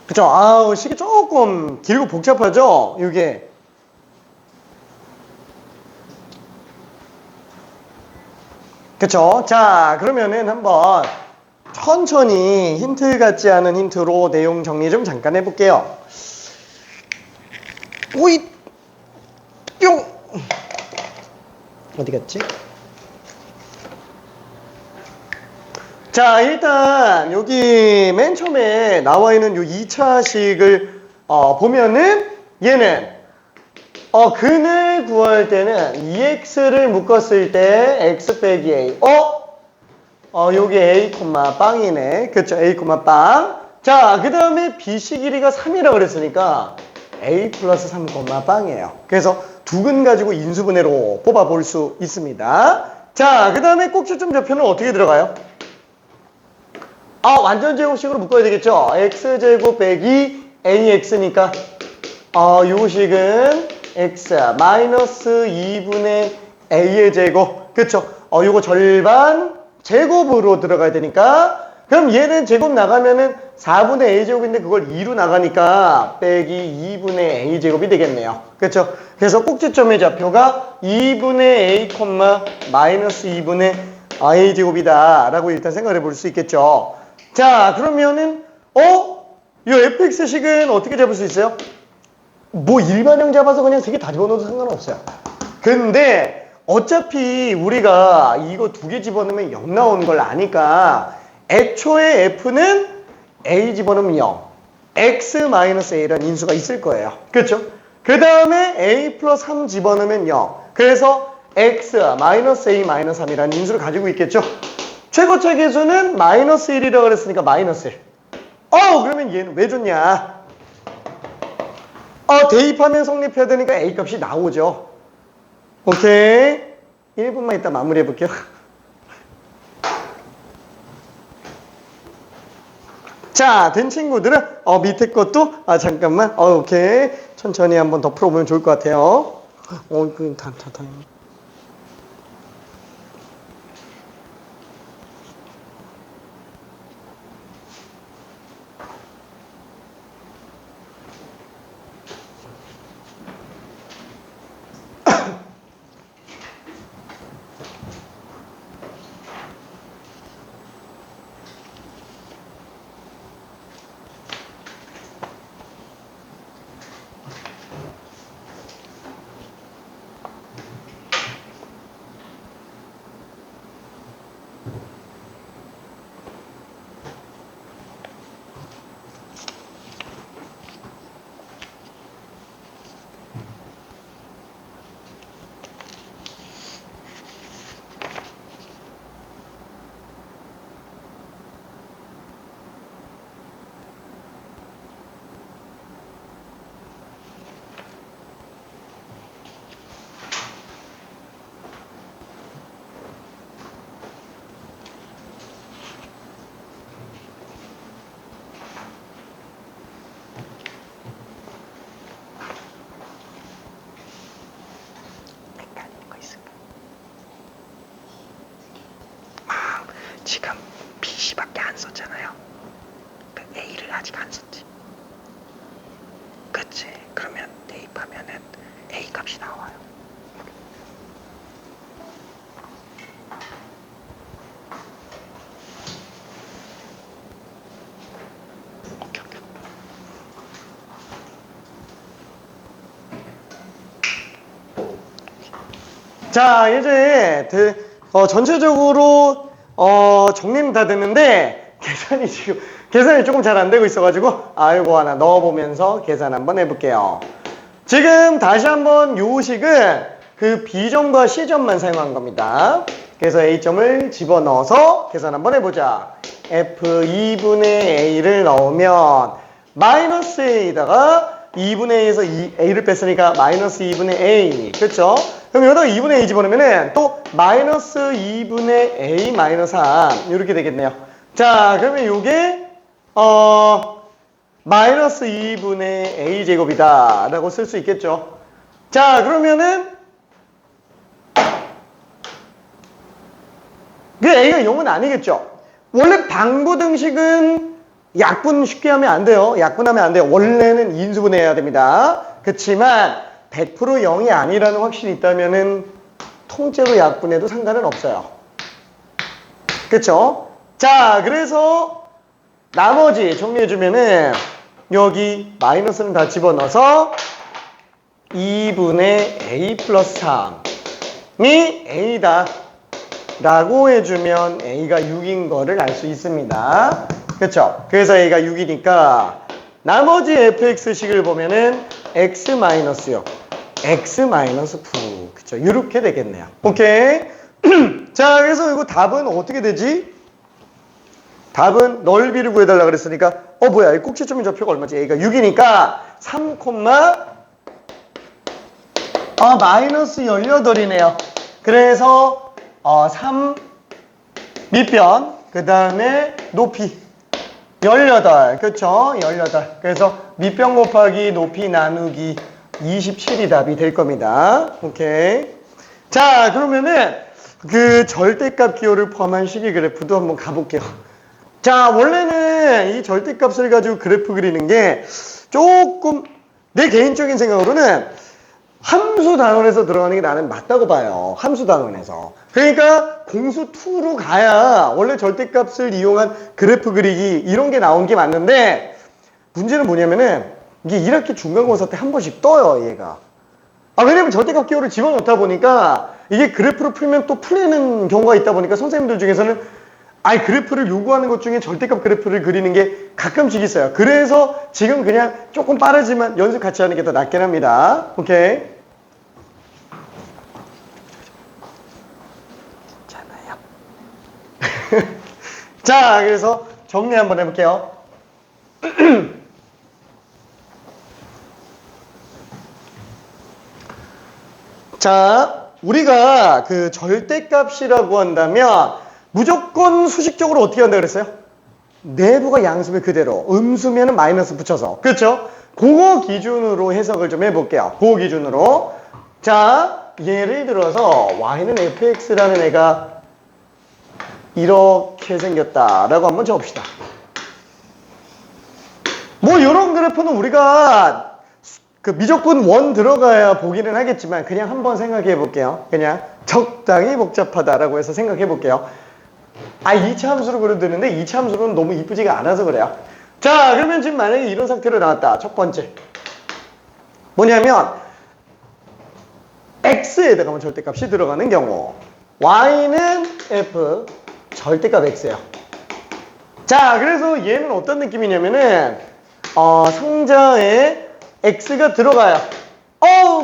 그쵸? 아우, 식이 조금 길고 복잡하죠? 이게. 그쵸? 자, 그러면은 한번 천천히 힌트 같지 않은 힌트로 내용 정리 좀 잠깐 해볼게요. 오이, 뿅! 어디 갔지? 자, 일단 여기 맨 처음에 나와 있는 요 2차식을 보면은 얘는 근을 구할 때는 2x를 묶었을 때 x 빼기 a. 요게 a, 빵이네. 그쵸? a, 빵. 자, 그 다음에 b식 길이가 3이라고 그랬으니까 a 플러스 3, 빵이에요. 그래서 두 근 가지고 인수분해로 뽑아볼 수 있습니다. 자, 그 다음에 꼭지점 좌표는 어떻게 들어가요? 완전 제곱식으로 묶어야 되겠죠? x제곱 빼기 ax니까 요 식은 x 마이너스 2분의 a의 제곱. 그쵸? 요거 절반 제곱으로 들어가야 되니까 그럼 얘는 제곱 나가면은 4분의 a제곱인데 그걸 2로 나가니까 빼기 2분의 a제곱이 되겠네요. 그쵸? 그래서 꼭지점의 좌표가 2분의 a, 마이너스 2분의 a제곱이다 라고 일단 생각을 해볼 수 있겠죠. 자, 그러면은 이 fx식은 어떻게 잡을 수 있어요? 뭐 일반형 잡아서 그냥 세 개 다 집어넣어도 상관없어요. 근데 어차피 우리가 이거 두 개 집어넣으면 0 나오는 걸 아니까 애초에 f는 a 집어넣으면 0, x-a라는 인수가 있을 거예요. 그렇죠? 그 다음에 a 플러스 3 집어넣으면 0. 그래서 x-a-3이라는 인수를 가지고 있겠죠? 최고차 계수는 마이너스 1이라고 그랬으니까 마이너스 1. 그러면 얘는 왜 줬냐? 대입하면 성립해야 되니까 a 값이 나오죠. 오케이. 1분만 이따 마무리해 볼게요. 자, 된 친구들은 밑에 것도 잠깐만. 오케이. 천천히 한번 더 풀어보면 좋을 것 같아요. 지금 BC밖에 안 썼잖아요. 그 A를 아직 안 썼지. 그치? 그러면 대입하면은 A 값이 나와요. 오케이. 자, 이제 전체적으로 정리는 다 됐는데 계산이 조금 잘 안 되고 있어가지고 이거 하나 넣어보면서 계산 한번 해볼게요. 지금 다시 한번 요 식은 그 B점과 C점만 사용한 겁니다. 그래서 A점을 집어넣어서 계산 한번 해보자. F2분의 A를 넣으면 마이너스 A에다가 2분의 A에서 A를 뺐으니까 마이너스 2분의 A. 그렇죠? 그럼 여기다가 2분의 A 집어넣으면은 또 마이너스 2분의 A 마이너스 3 이렇게 되겠네요. 자, 그러면 요게 마이너스 2분의 A 제곱이다 라고 쓸 수 있겠죠. 자, 그러면은 그 A가 0은 아니겠죠. 원래 방부등식은 약분 쉽게 하면 안 돼요. 약분하면 안 돼요. 원래는 인수분해해야 됩니다. 그렇지만 100% 0이 아니라는 확신이 있다면은 통째로 약분해도 상관은 없어요. 그쵸? 자, 그래서 나머지 정리해주면은 여기 마이너스는 다 집어넣어서 2분의 A 플러스 3이 A다 라고 해주면 A가 6인 거를 알 수 있습니다. 그쵸? 그래서 A가 6이니까 나머지 fx식을 보면은 x-6, x-9 그쵸? 이렇게 되겠네요. 오케이? 자, 그래서 이거 답은 어떻게 되지? 답은 넓이를 구해달라 그랬으니까 뭐야, 이 꼭지점의 좌표가 얼마지? A가 6이니까 3, 마이너스 18이네요. 그래서 3 밑변 그 다음에 높이 18. 그쵸? 18. 그래서 밑변 곱하기 높이 나누기 27이 답이 될 겁니다. 오케이. 자, 그러면은 그 절대값 기호를 포함한 식의 그래프도 한번 가볼게요. 자, 원래는 이 절대값을 가지고 그래프 그리는 게 조금 내 개인적인 생각으로는 함수 단원에서 들어가는 게 나는 맞다고 봐요. 함수 단원에서. 그러니까 공수 2로 가야 원래 절대값을 이용한 그래프 그리기 이런 게 나온 게 맞는데 문제는 뭐냐면은 이게 1학기 중간고사 때 한 번씩 떠요, 얘가. 왜냐면 절대값 기호를 집어넣다 보니까 이게 그래프로 풀면 또 풀리는 경우가 있다 보니까 선생님들 중에서는 그래프를 요구하는 것 중에 절대값 그래프를 그리는 게 가끔씩 있어요. 그래서 지금 그냥 조금 빠르지만 연습 같이 하는 게 더 낫긴 합니다. 오케이. 괜찮아요. 자, 그래서 정리 한번 해볼게요. 자, 우리가 그 절대값이라고 한다면 무조건 수식적으로 어떻게 한다 그랬어요? 내부가 양수면 그대로, 음수면은 마이너스 붙여서. 그렇죠? 그거 기준으로 해석을 좀 해볼게요. 그거 기준으로. 자, 예를 들어서 y는 fx라는 애가 이렇게 생겼다라고 한번 적읍시다. 뭐 이런 그래프는 우리가 그 미적분 원 들어가야 보기는 하겠지만 그냥 한번 생각해 볼게요. 그냥 적당히 복잡하다라고 해서 생각해 볼게요. 2차 함수로 그려도 되는데 2차 함수로는 너무 이쁘지가 않아서 그래요. 자, 그러면 지금 만약에 이런 상태로 나왔다. 첫 번째. 뭐냐면 x에다가 절대값이 들어가는 경우 y는 f, 절대값 x예요. 자, 그래서 얘는 어떤 느낌이냐면은 상자에 x가 들어가요.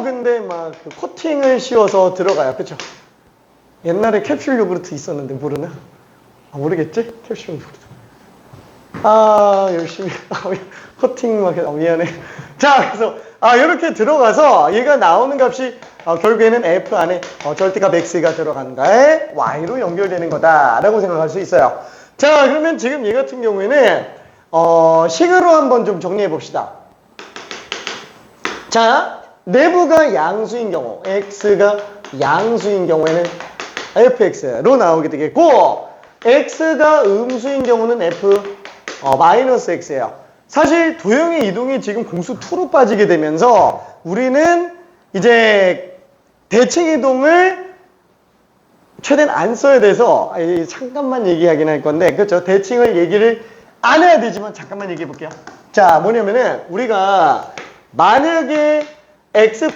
근데 막 그 코팅을 씌워서 들어가요. 그쵸? 옛날에 캡슐 요구르트 있었는데 모르나? 모르겠지? 캡슐 요구르트. 열심히. 코팅 막 해서 미안해. 자, 그래서 이렇게 들어가서 얘가 나오는 값이 결국에는 f 안에 절대값 x가 들어간가에 y로 연결되는 거다라고 생각할 수 있어요. 자, 그러면 지금 얘 같은 경우에는 식으로 한번 좀 정리해 봅시다. 자, 내부가 양수인 경우, x가 양수인 경우에는 fx로 나오게 되겠고, x가 음수인 경우는 f 마이너스 x예요. 사실 도형의 이동이 지금 공수 2로 빠지게 되면서 우리는 이제 대칭 이동을 최대한 안 써야 돼서 잠깐만 얘기하긴 할 건데, 그렇죠? 대칭을 얘기를 안 해야 되지만 잠깐만 얘기해 볼게요. 자, 뭐냐면은 우리가 만약에 x,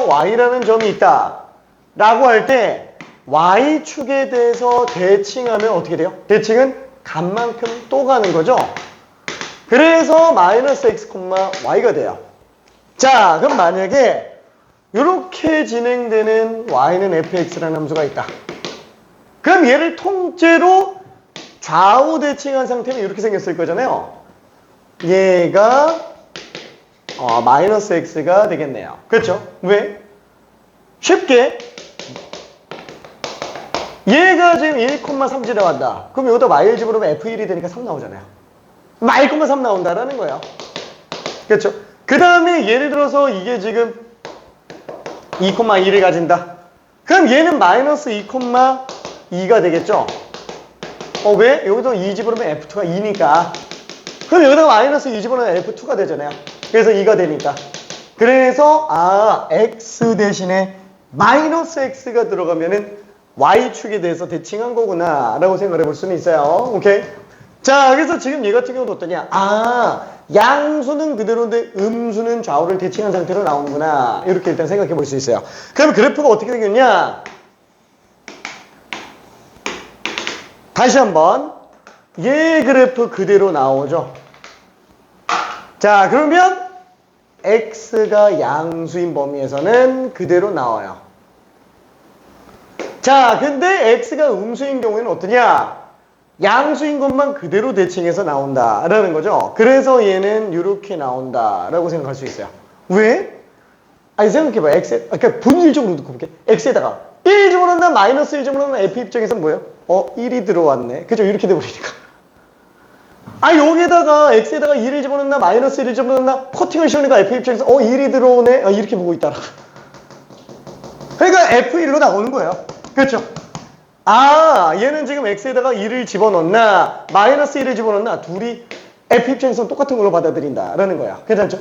y라는 점이 있다 라고 할 때 y축에 대해서 대칭하면 어떻게 돼요? 대칭은 값만큼 또 가는 거죠. 그래서 마이너스 x, y가 돼요. 자, 그럼 만약에 이렇게 진행되는 y는 fx라는 함수가 있다. 그럼 얘를 통째로 좌우 대칭한 상태는 이렇게 생겼을 거잖아요. 얘가 마이너스 x가 되겠네요. 그렇죠? 왜? 쉽게 얘가 지금 1,3 지나간다. 그럼 여기다 마일 집어넣으면 f1이 되니까 3 나오잖아요. 1,3 나온다라는 거예요. 그렇죠? 그 다음에 예를 들어서 이게 지금 2,2를 가진다. 그럼 얘는 마이너스 2,2가 되겠죠? 왜? 여기서 2 집어넣으면 f2가 2니까. 그럼 여기다가 마이너스 2 집어넣으면 f2가 되잖아요. 그래서 2가 되니까. 그래서 x 대신에 마이너스 x가 들어가면은 y축에 대해서 대칭한 거구나 라고 생각해 볼 수는 있어요. 오케이? 자, 그래서 지금 얘 같은 경우는 어떠냐? 양수는 그대로인데 음수는 좌우를 대칭한 상태로 나오는구나. 이렇게 일단 생각해 볼 수 있어요. 그럼 그래프가 어떻게 생겼냐? 다시 한번 얘 그래프 그대로 나오죠. 자, 그러면 x가 양수인 범위에서는 그대로 나와요. 자, 근데 x가 음수인 경우에는 어떠냐? 양수인 것만 그대로 대칭해서 나온다라는 거죠. 그래서 얘는 이렇게 나온다라고 생각할 수 있어요. 왜? 생각해봐. 그러니까 본질적으로 놓고 볼게. x에다가 1 집어넣는다, 마이너스 1 집어넣으면 f 입장에서는 뭐예요? 1이 들어왔네. 그죠? 이렇게 돼버리니까. 아, 여기에다가 x에다가 2를 집어넣나 마이너스 1을 집어넣나 커팅을 씌우니까 f 입장에서 1이 들어오네. 이렇게 보고 있다라. 그러니까 f1로 나오는 거예요. 그렇죠? 아, 얘는 지금 x에다가 2를 집어넣나 마이너스 1을 집어넣나 둘이 f 입장에서는 똑같은 걸로 받아들인다라는 거야. 괜찮죠?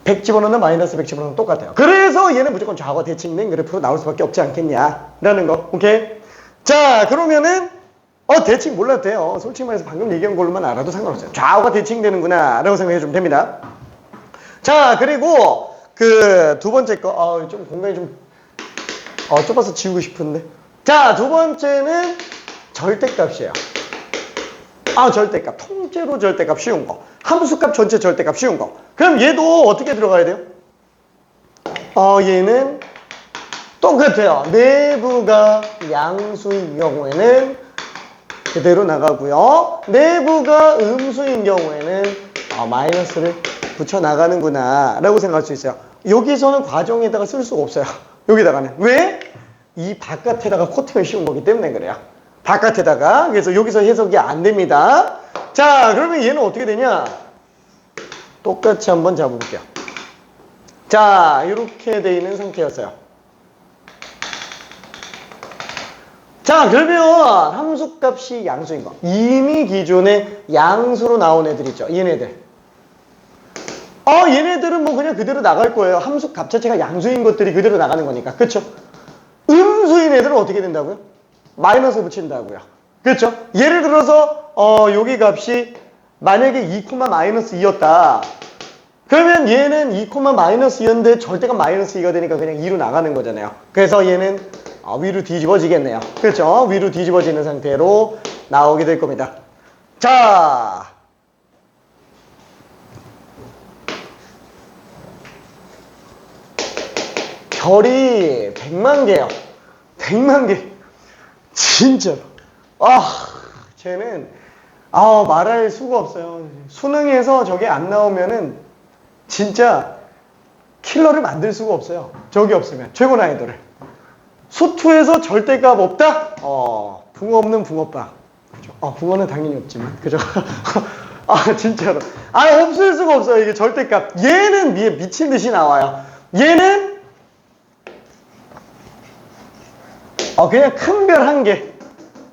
100 집어넣나 마이너스 100 집어넣나 똑같아요. 그래서 얘는 무조건 좌우가 대칭된 그래프로 나올 수밖에 없지 않겠냐라는 거. 오케이? 자, 그러면은 대칭 몰라도 돼요. 솔직히 말해서 방금 얘기한 걸로만 알아도 상관없어요. 좌우가 대칭되는구나 라고 생각해 주면 됩니다. 자, 그리고 그 두 번째 거 좀 공간이 좀 좁아서 지우고 싶은데. 자, 두 번째는 절대값이에요. 절대값. 통째로 절대값 쉬운 거. 함수값 전체 절대값 쉬운 거. 그럼 얘도 어떻게 들어가야 돼요? 얘는 똑같아요. 내부가 양수인 경우에는 그대로 나가고요. 내부가 음수인 경우에는 마이너스를 붙여 나가는구나 라고 생각할 수 있어요. 여기서는 과정에다가 쓸 수가 없어요. 여기다가는. 왜? 이 바깥에다가 코팅을 씌운 거기 때문에 그래요. 바깥에다가. 그래서 여기서 해석이 안 됩니다. 자, 그러면 얘는 어떻게 되냐? 똑같이 한번 잡아볼게요. 자, 이렇게 돼 있는 상태였어요. 자, 그러면 함수값이 양수인 거. 이미 기존에 양수로 나온 애들 있죠. 얘네들. 얘네들은 뭐 그냥 그대로 나갈 거예요. 함수값 자체가 양수인 것들이 그대로 나가는 거니까. 그쵸? 음수인 애들은 어떻게 된다고요? 마이너스 붙인다고요. 그렇죠? 예를 들어서 여기 값이 만약에 2, 마이너스 2였다. 그러면 얘는 2, 마이너스 2였는데 절대가 마이너스 2가 되니까 그냥 2로 나가는 거잖아요. 그래서 얘는 위로 뒤집어지겠네요. 그렇죠? 위로 뒤집어지는 상태로 나오게 될 겁니다. 자, 별이 100만 개요. 100만 개. 진짜로. 쟤는 말할 수가 없어요. 수능에서 저게 안 나오면은 진짜 킬러를 만들 수가 없어요. 저게 없으면. 최고 난이도를. 수투에서 절대값 없다? 붕어 없는 붕어빵. 그죠? 붕어는 당연히 없지만. 그죠? 진짜로. 없을 수가 없어요. 이게 절대값. 얘는 미친 듯이 나와요. 얘는 그냥 큰 별 한 개.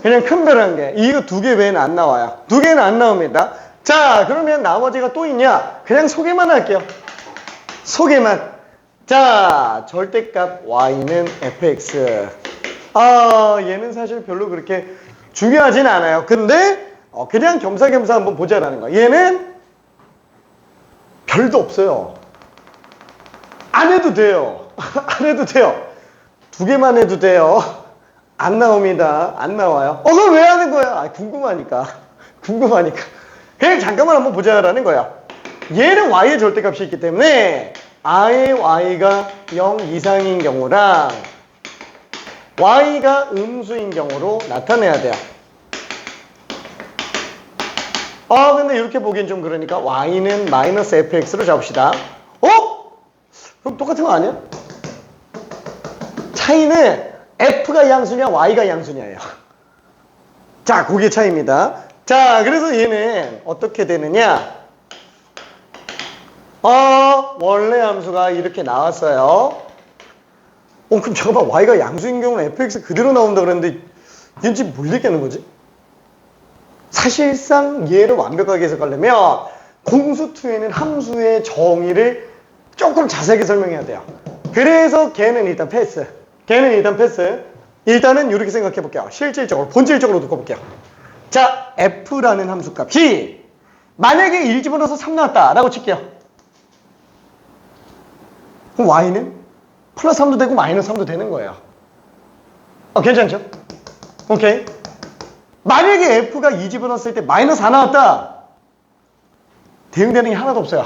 그냥 큰 별 한 개. 이거 두 개 외에는 안 나와요. 두 개는 안 나옵니다. 자, 그러면 나머지가 또 있냐? 그냥 소개만 할게요. 소개만. 자, 절대값 y는 fx. 얘는 사실 별로 그렇게 중요하진 않아요. 근데 그냥 겸사겸사 한번 보자라는 거. 얘는 별도 없어요. 안 해도 돼요. 안 해도 돼요. 두 개만 해도 돼요. 안 나옵니다. 안 나와요. 그럼 왜 하는 거야? 궁금하니까. 궁금하니까. 그냥 잠깐만 한번 보자라는 거야. 얘는 y의 절대값이 있기 때문에 아예 y가 0 이상인 경우랑 y가 음수인 경우로 나타내야 돼요. 근데 이렇게 보기엔 좀 그러니까 y는 마이너스 fx로 잡읍시다. 그럼 똑같은 거 아니야? 차이는 f가 양수냐 y가 양수냐예요. 자, 그게 차이입니다. 자, 그래서 얘는 어떻게 되느냐? 원래 함수가 이렇게 나왔어요. 그럼 잠깐만, y가 양수인 경우는 fx 그대로 나온다 그랬는데 얘는 지금 뭘 얘기하는 거지? 사실상 얘를 완벽하게 해석하려면 공수2에는 함수의 정의를 조금 자세하게 설명해야 돼요. 그래서 걔는 일단 패스. 일단은 이렇게 생각해 볼게요. 실질적으로, 본질적으로 두고 볼게요. 자, f라는 함수값이 만약에 1 집어넣어서 3 나왔다라고 칠게요. 그럼 y는 플러스 3도 되고 마이너스 3도 되는 거예요. 괜찮죠? 오케이. 만약에 f가 2 집어넣었을 때 마이너스 4 나왔다. 대응되는 게 하나도 없어요.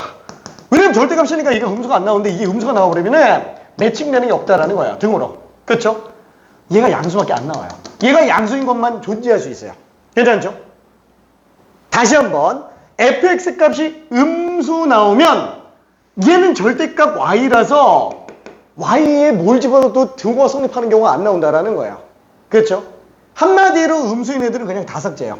왜냐면 절대값이니까 이게 음수가 안 나오는데 이게 음수가 나와버리면 매칭되는 게 없다라는 거야. 등으로. 그렇죠? 얘가 양수밖에 안 나와요. 얘가 양수인 것만 존재할 수 있어요. 괜찮죠? 다시 한번 fx 값이 음수 나오면 얘는 절대값 y라서 y에 뭘 집어넣어도 등호가 성립하는 경우가 안 나온다라는 거예요. 그렇죠? 한마디로 음수인 애들은 그냥 다 삭제예요.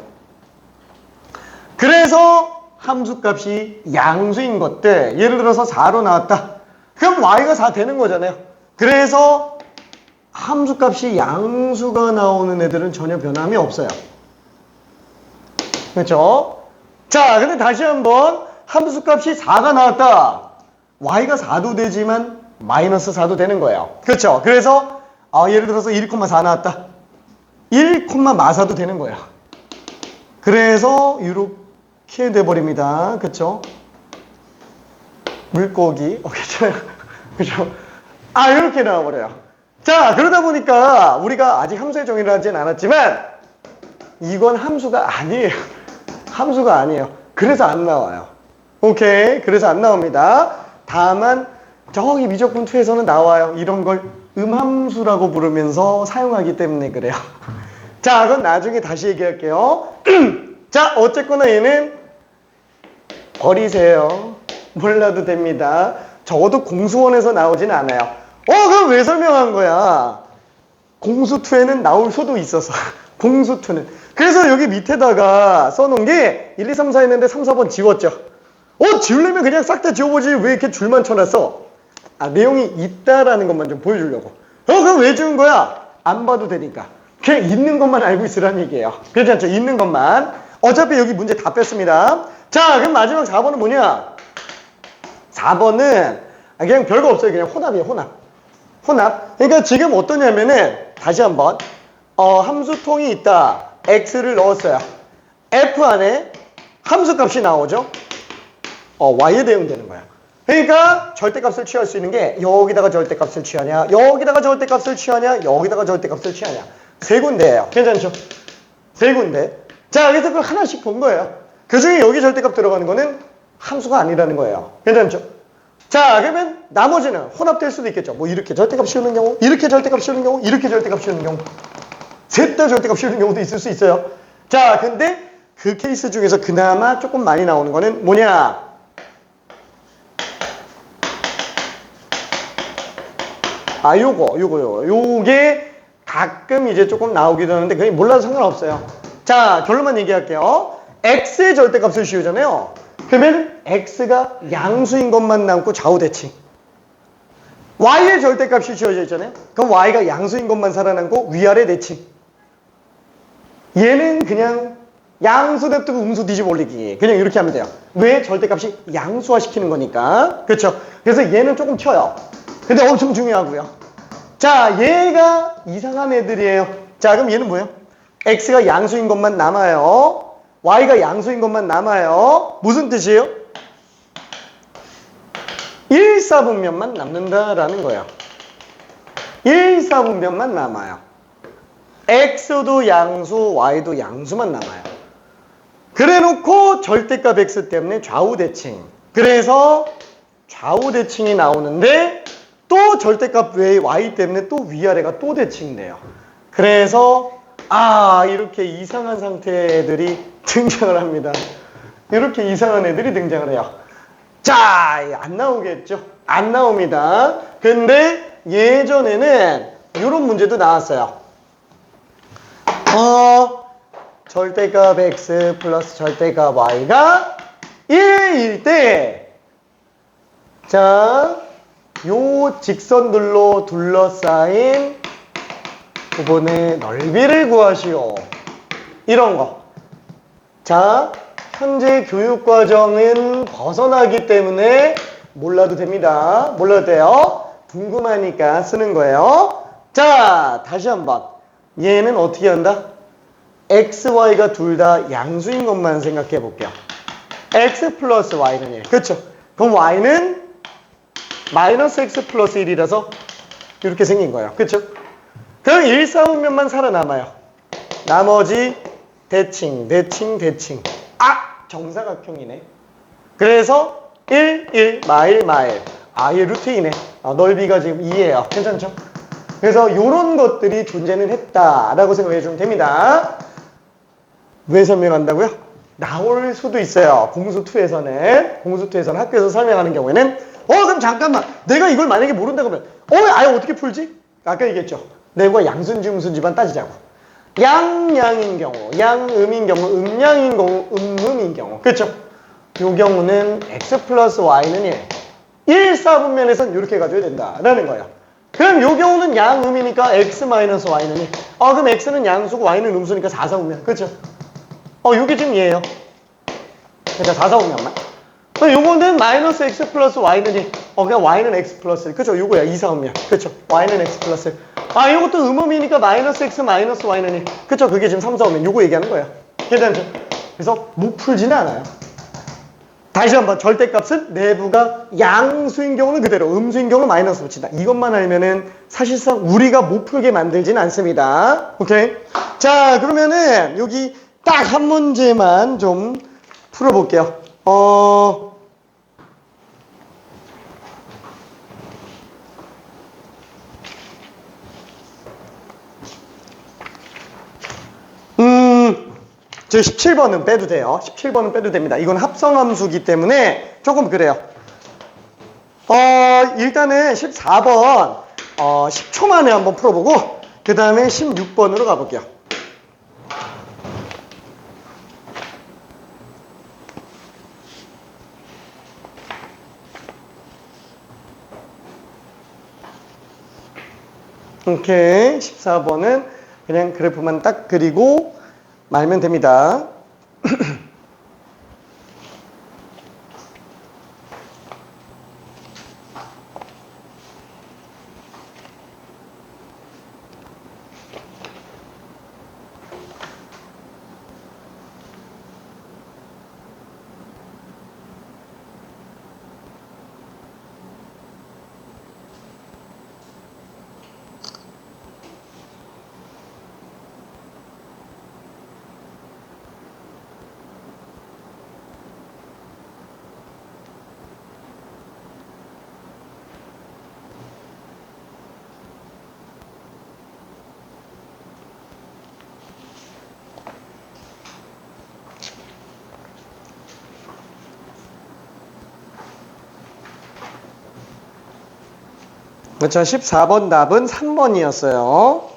그래서 함수값이 양수인 것들, 예를 들어서 4로 나왔다. 그럼 y가 4 되는 거잖아요. 그래서 함수값이 양수가 나오는 애들은 전혀 변함이 없어요. 그렇죠? 자, 근데 다시 한번 함수값이 4가 나왔다. y가 4도 되지만 마이너스 4도 되는 거예요. 그렇죠? 그래서 예를 들어서 1,4 나왔다. 1,4도 되는 거예요. 그래서 이렇게 돼버립니다. 그렇죠? 물고기 괜찮아요. 그렇죠? 이렇게 나와버려요. 자, 그러다 보니까 우리가 아직 함수의 정의를 하진 않았지만 이건 함수가 아니에요. 함수가 아니에요. 그래서 안 나와요. 오케이. 그래서 안 나옵니다. 다만 저기 미적분2에서는 나와요. 이런 걸 음함수라고 부르면서 사용하기 때문에 그래요. 자, 그건 나중에 다시 얘기할게요. 자, 어쨌거나 얘는 버리세요. 몰라도 됩니다. 적어도 공수원에서 나오진 않아요. 그럼 왜 설명한 거야? 공수2에는 나올 수도 있어서. 공수2는. 그래서 여기 밑에다가 써놓은 게 1, 2, 3, 4 했는데 3, 4번 지웠죠. 지우려면 그냥 싹 다 지워보지 왜 이렇게 줄만 쳐놨어? 내용이 있다라는 것만 좀 보여주려고. 그럼 왜 지운 거야? 안 봐도 되니까. 그냥 있는 것만 알고 있으라는 얘기예요. 그렇지 않죠? 있는 것만. 어차피 여기 문제 다 뺐습니다. 자, 그럼 마지막 4번은 뭐냐? 4번은 그냥 별거 없어요. 그냥 혼합이에요. 혼합. 그러니까 지금 어떠냐면은 다시 한번 함수통이 있다. x를 넣었어요. f 안에 함수값이 나오죠. y에 대응되는 거야. 그러니까 절대값을 취할 수 있는 게 여기다가 절대값을 취하냐, 여기다가 절대값을 취하냐, 여기다가 절대값을 취하냐. 세 군데예요. 괜찮죠? 세 군데. 자, 그래서 그걸 하나씩 본 거예요. 그 중에 여기 절대값 들어가는 거는 함수가 아니라는 거예요. 괜찮죠? 자, 그러면 나머지는 혼합될 수도 있겠죠. 뭐 이렇게 절대값 씌우는 경우, 이렇게 절대값 씌우는 경우, 이렇게 절대값 씌우는 경우. 셋 다 절대값 씌우는 경우도 있을 수 있어요. 자, 근데 그 케이스 중에서 그나마 조금 많이 나오는 거는 뭐냐? 요게 가끔 이제 조금 나오기도 하는데 그게 몰라도 상관없어요. 자, 결론만 얘기할게요. x의 절대값을 씌우잖아요. 그러면 x가 양수인 것만 남고 좌우 대칭. y의 절대값이 씌워져 있잖아요. 그럼 y가 양수인 것만 살아남고 위아래 대칭. 얘는 그냥 양수 냅두고 음수 뒤집어 올리기. 그냥 이렇게 하면 돼요. 왜? 절대값이 양수화 시키는 거니까. 그렇죠? 그래서 얘는 조금 튀어요. 근데 엄청 중요하고요. 자, 얘가 이상한 애들이에요. 자, 그럼 얘는 뭐예요? x가 양수인 것만 남아요. y가 양수인 것만 남아요. 무슨 뜻이에요? 1사분면만 남는다라는 거예요. 1사분면만 남아요. x도 양수, y도 양수만 남아요. 그래놓고 절대값 x 때문에 좌우 대칭. 그래서 좌우 대칭이 나오는데 또 절대값 외에 y 때문에 또 위아래가 또 대칭돼요. 그래서 이렇게 이상한 상태들이 등장을 합니다. 이렇게 이상한 애들이 등장을 해요. 자, 안 나오겠죠? 안 나옵니다. 근데 예전에는 이런 문제도 나왔어요. 절대값 x 플러스 절대값 y가 1일 때, 자, 요 직선들로 둘러싸인 부분의 넓이를 구하시오. 이런 거. 자, 현재 교육과정은 벗어나기 때문에 몰라도 됩니다. 몰라도 돼요. 궁금하니까 쓰는 거예요. 자, 다시 한번. 얘는 어떻게 한다? x, y가 둘 다 양수인 것만 생각해 볼게요. x 플러스 y는 1. 그렇죠? 그럼 y는 마이너스 x 플러스 1이라서 이렇게 생긴 거예요. 그렇죠? 그럼 1사분면만 살아남아요. 나머지 대칭. 정사각형이네. 그래서 1, 마일. 얘 루트이네. 넓이가 지금 2예요. 괜찮죠? 그래서 이런 것들이 존재는 했다라고 생각해 주면 됩니다. 왜 설명한다고요? 나올 수도 있어요. 공수2에서는 학교에서 설명하는 경우에는 그럼 잠깐만. 내가 이걸 만약에 모른다고 하면 아예 어떻게 풀지? 아까 얘기했죠. 내가 양수인지 음수인지만 따지자고. 양양인 경우, 양음인 경우, 음양인 경우, 음음인 경우. 그쵸? 요 경우는 x 플러스 y는 1. 1, 4분면에선 이렇게 가져야 된다라는 거예요. 그럼 요 경우는 양음이니까 x 마이너스 y는 1. 그럼 x는 양수고 y는 음수니까 4, 4분면. 그쵸? 요게 지금 얘예요. 그러니까 4, 4분면만. 요거는 마이너스 x 플러스 y는 1. 그냥 y는 x 플러스 1. 그쵸? 요거야. 2, 4분면. 그쵸? y는 x 플러스 1. 요것도 음음이니까 마이너스 x 마이너스 y는 1. 그쵸? 그게 지금 3, 4분면. 요거 얘기하는 거예요. 괜찮죠? 그래서 못 풀지는 않아요. 다시 한번 절대값은 내부가 양수인 경우는 그대로, 음수인 경우는 마이너스 붙인다. 이것만 알면은 사실상 우리가 못 풀게 만들지는 않습니다. 오케이? 자, 그러면은 여기 딱 한 문제만 좀 풀어볼게요. 저 17번은 빼도 돼요. 17번은 빼도 됩니다. 이건 합성함수기 때문에 조금 그래요. 일단은 14번 10초 만에 한번 풀어보고 그 다음에 16번으로 가볼게요. 오케이. 14번은 그냥 그래프만 딱 그리고 말면 됩니다. 그렇죠. 14번 답은 3번이었어요.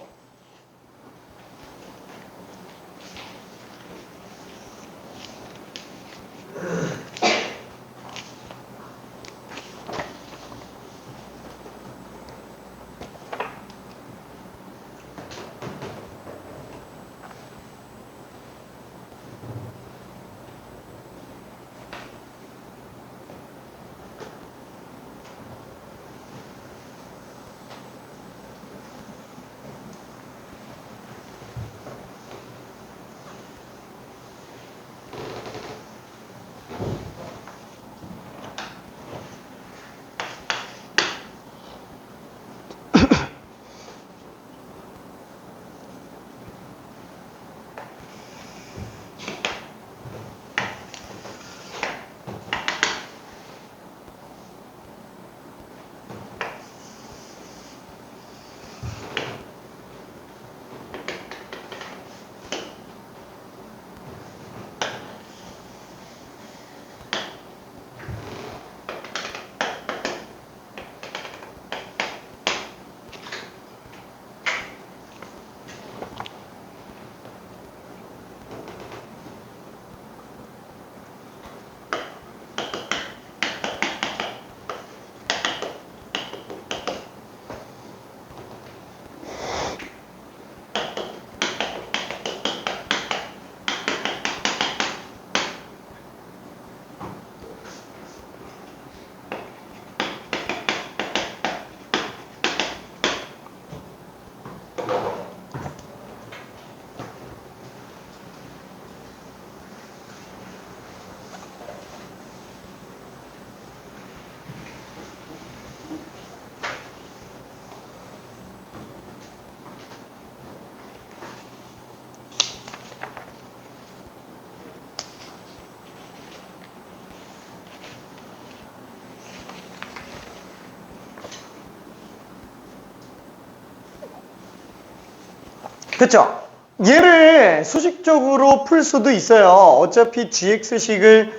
그쵸? 얘를 수식적으로 풀 수도 있어요. 어차피 gx식을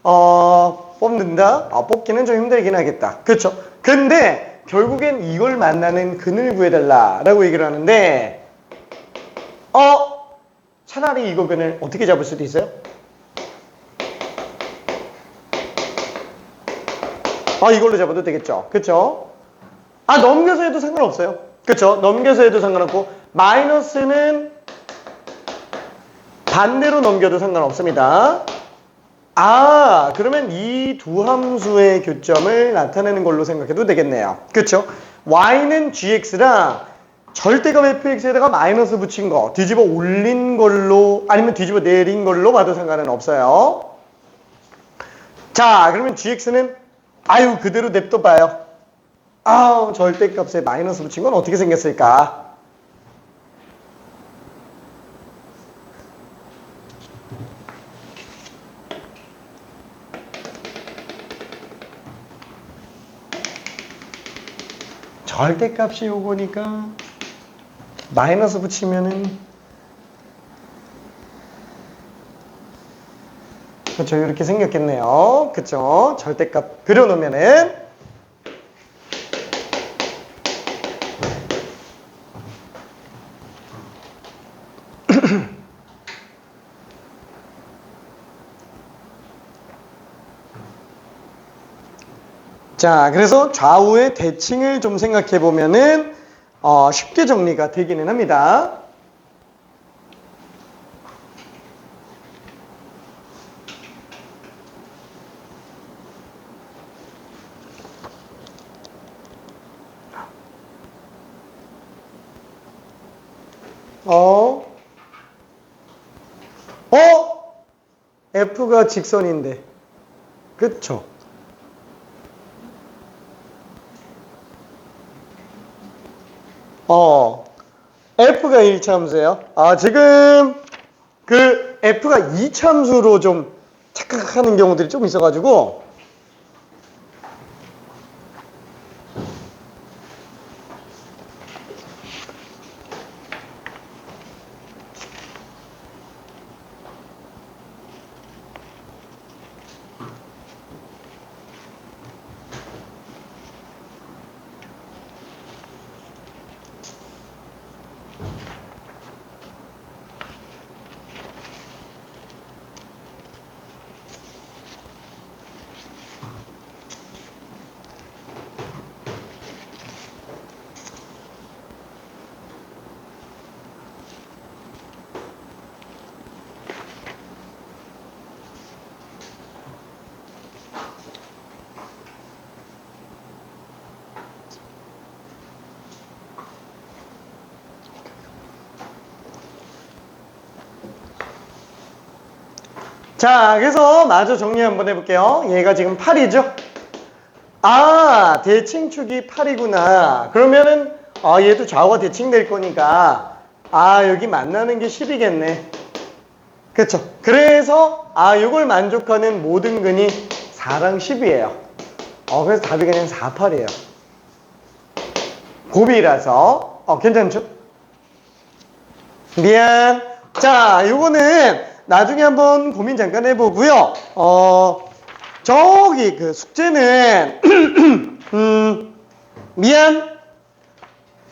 뽑는다? 뽑기는 좀 힘들긴 하겠다. 그쵸? 근데 결국엔 이걸 만나는 근을 구해달라 라고 얘기를 하는데 차라리 이거 그냥 어떻게 잡을 수도 있어요? 이걸로 잡아도 되겠죠. 그쵸? 넘겨서 해도 상관없어요. 그쵸? 넘겨서 해도 상관없고, 마이너스는 반대로 넘겨도 상관없습니다. 그러면 이 두 함수의 교점을 나타내는 걸로 생각해도 되겠네요. 그쵸? y는 gx랑 절대값 fx에다가 마이너스 붙인 거, 뒤집어 올린 걸로, 아니면 뒤집어 내린 걸로 봐도 상관은 없어요. 자, 그러면 gx는 그대로 냅둬봐요. 절대값에 마이너스 붙인 건 어떻게 생겼을까? 절대값이 요거니까 마이너스 붙이면은 그렇죠, 이렇게 생겼겠네요. 그렇죠, 절대값 그려놓으면은 자, 그래서 좌우의 대칭을 좀 생각해 보면은 쉽게 정리가 되기는 합니다. F가 직선인데, 그쵸? F가 1차함수예요. 지금 그 F가 2차함수로 좀 착각하는 경우들이 좀 있어가지고 자, 그래서 마저 정리 한번 해볼게요. 얘가 지금 8이죠? 대칭축이 8이구나. 그러면은 얘도 좌우가 대칭될 거니까 여기 만나는 게 10이겠네. 그쵸? 그래서 요걸 만족하는 모든 근이 4랑 10이에요. 그래서 답이 그냥 4, 8이에요. 곱이라서 괜찮죠? 미안. 자, 요거는 나중에 한번 고민 잠깐 해보고요. 저기 그 숙제는 미안.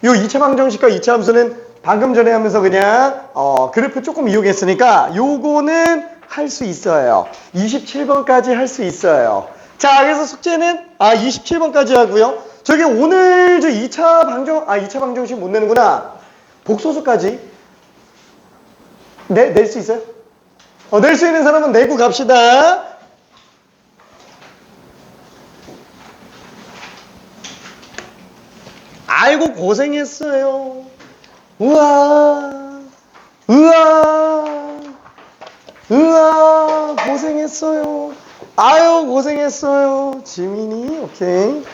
요 2차 방정식과 2차 함수는 방금 전에 하면서 그냥 그래프 조금 이용했으니까 요거는 할 수 있어요. 27번까지 할 수 있어요. 자, 그래서 숙제는 27번까지 하고요. 저기 오늘 저 2차 방정식 못 내는구나. 복소수까지 낼 수 있어요? 낼 수 있는 사람은 내고 갑시다. 아이고 고생했어요. 우와 고생했어요. 아유 고생했어요. 지민이 오케이.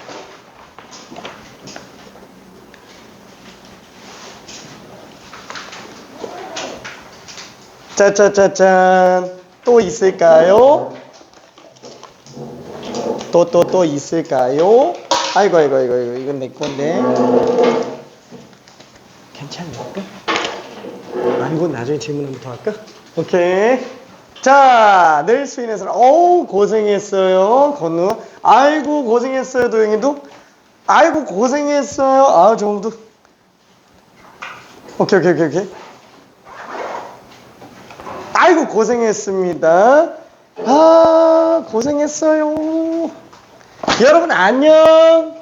짜짜짜짠. 또 있을까요? 또 있을까요? 아이고 이건 내 건데. 괜찮을까? 이건 나중에 질문 한번 더 할까? 오케이. 자, 낼 수 있는 사람. 고생했어요. 건우. 아이고 고생했어요. 도영이도. 아이고 고생했어요. 정우도. 오케이. 아이고 고생했습니다. 아 고생했어요. 여러분 안녕.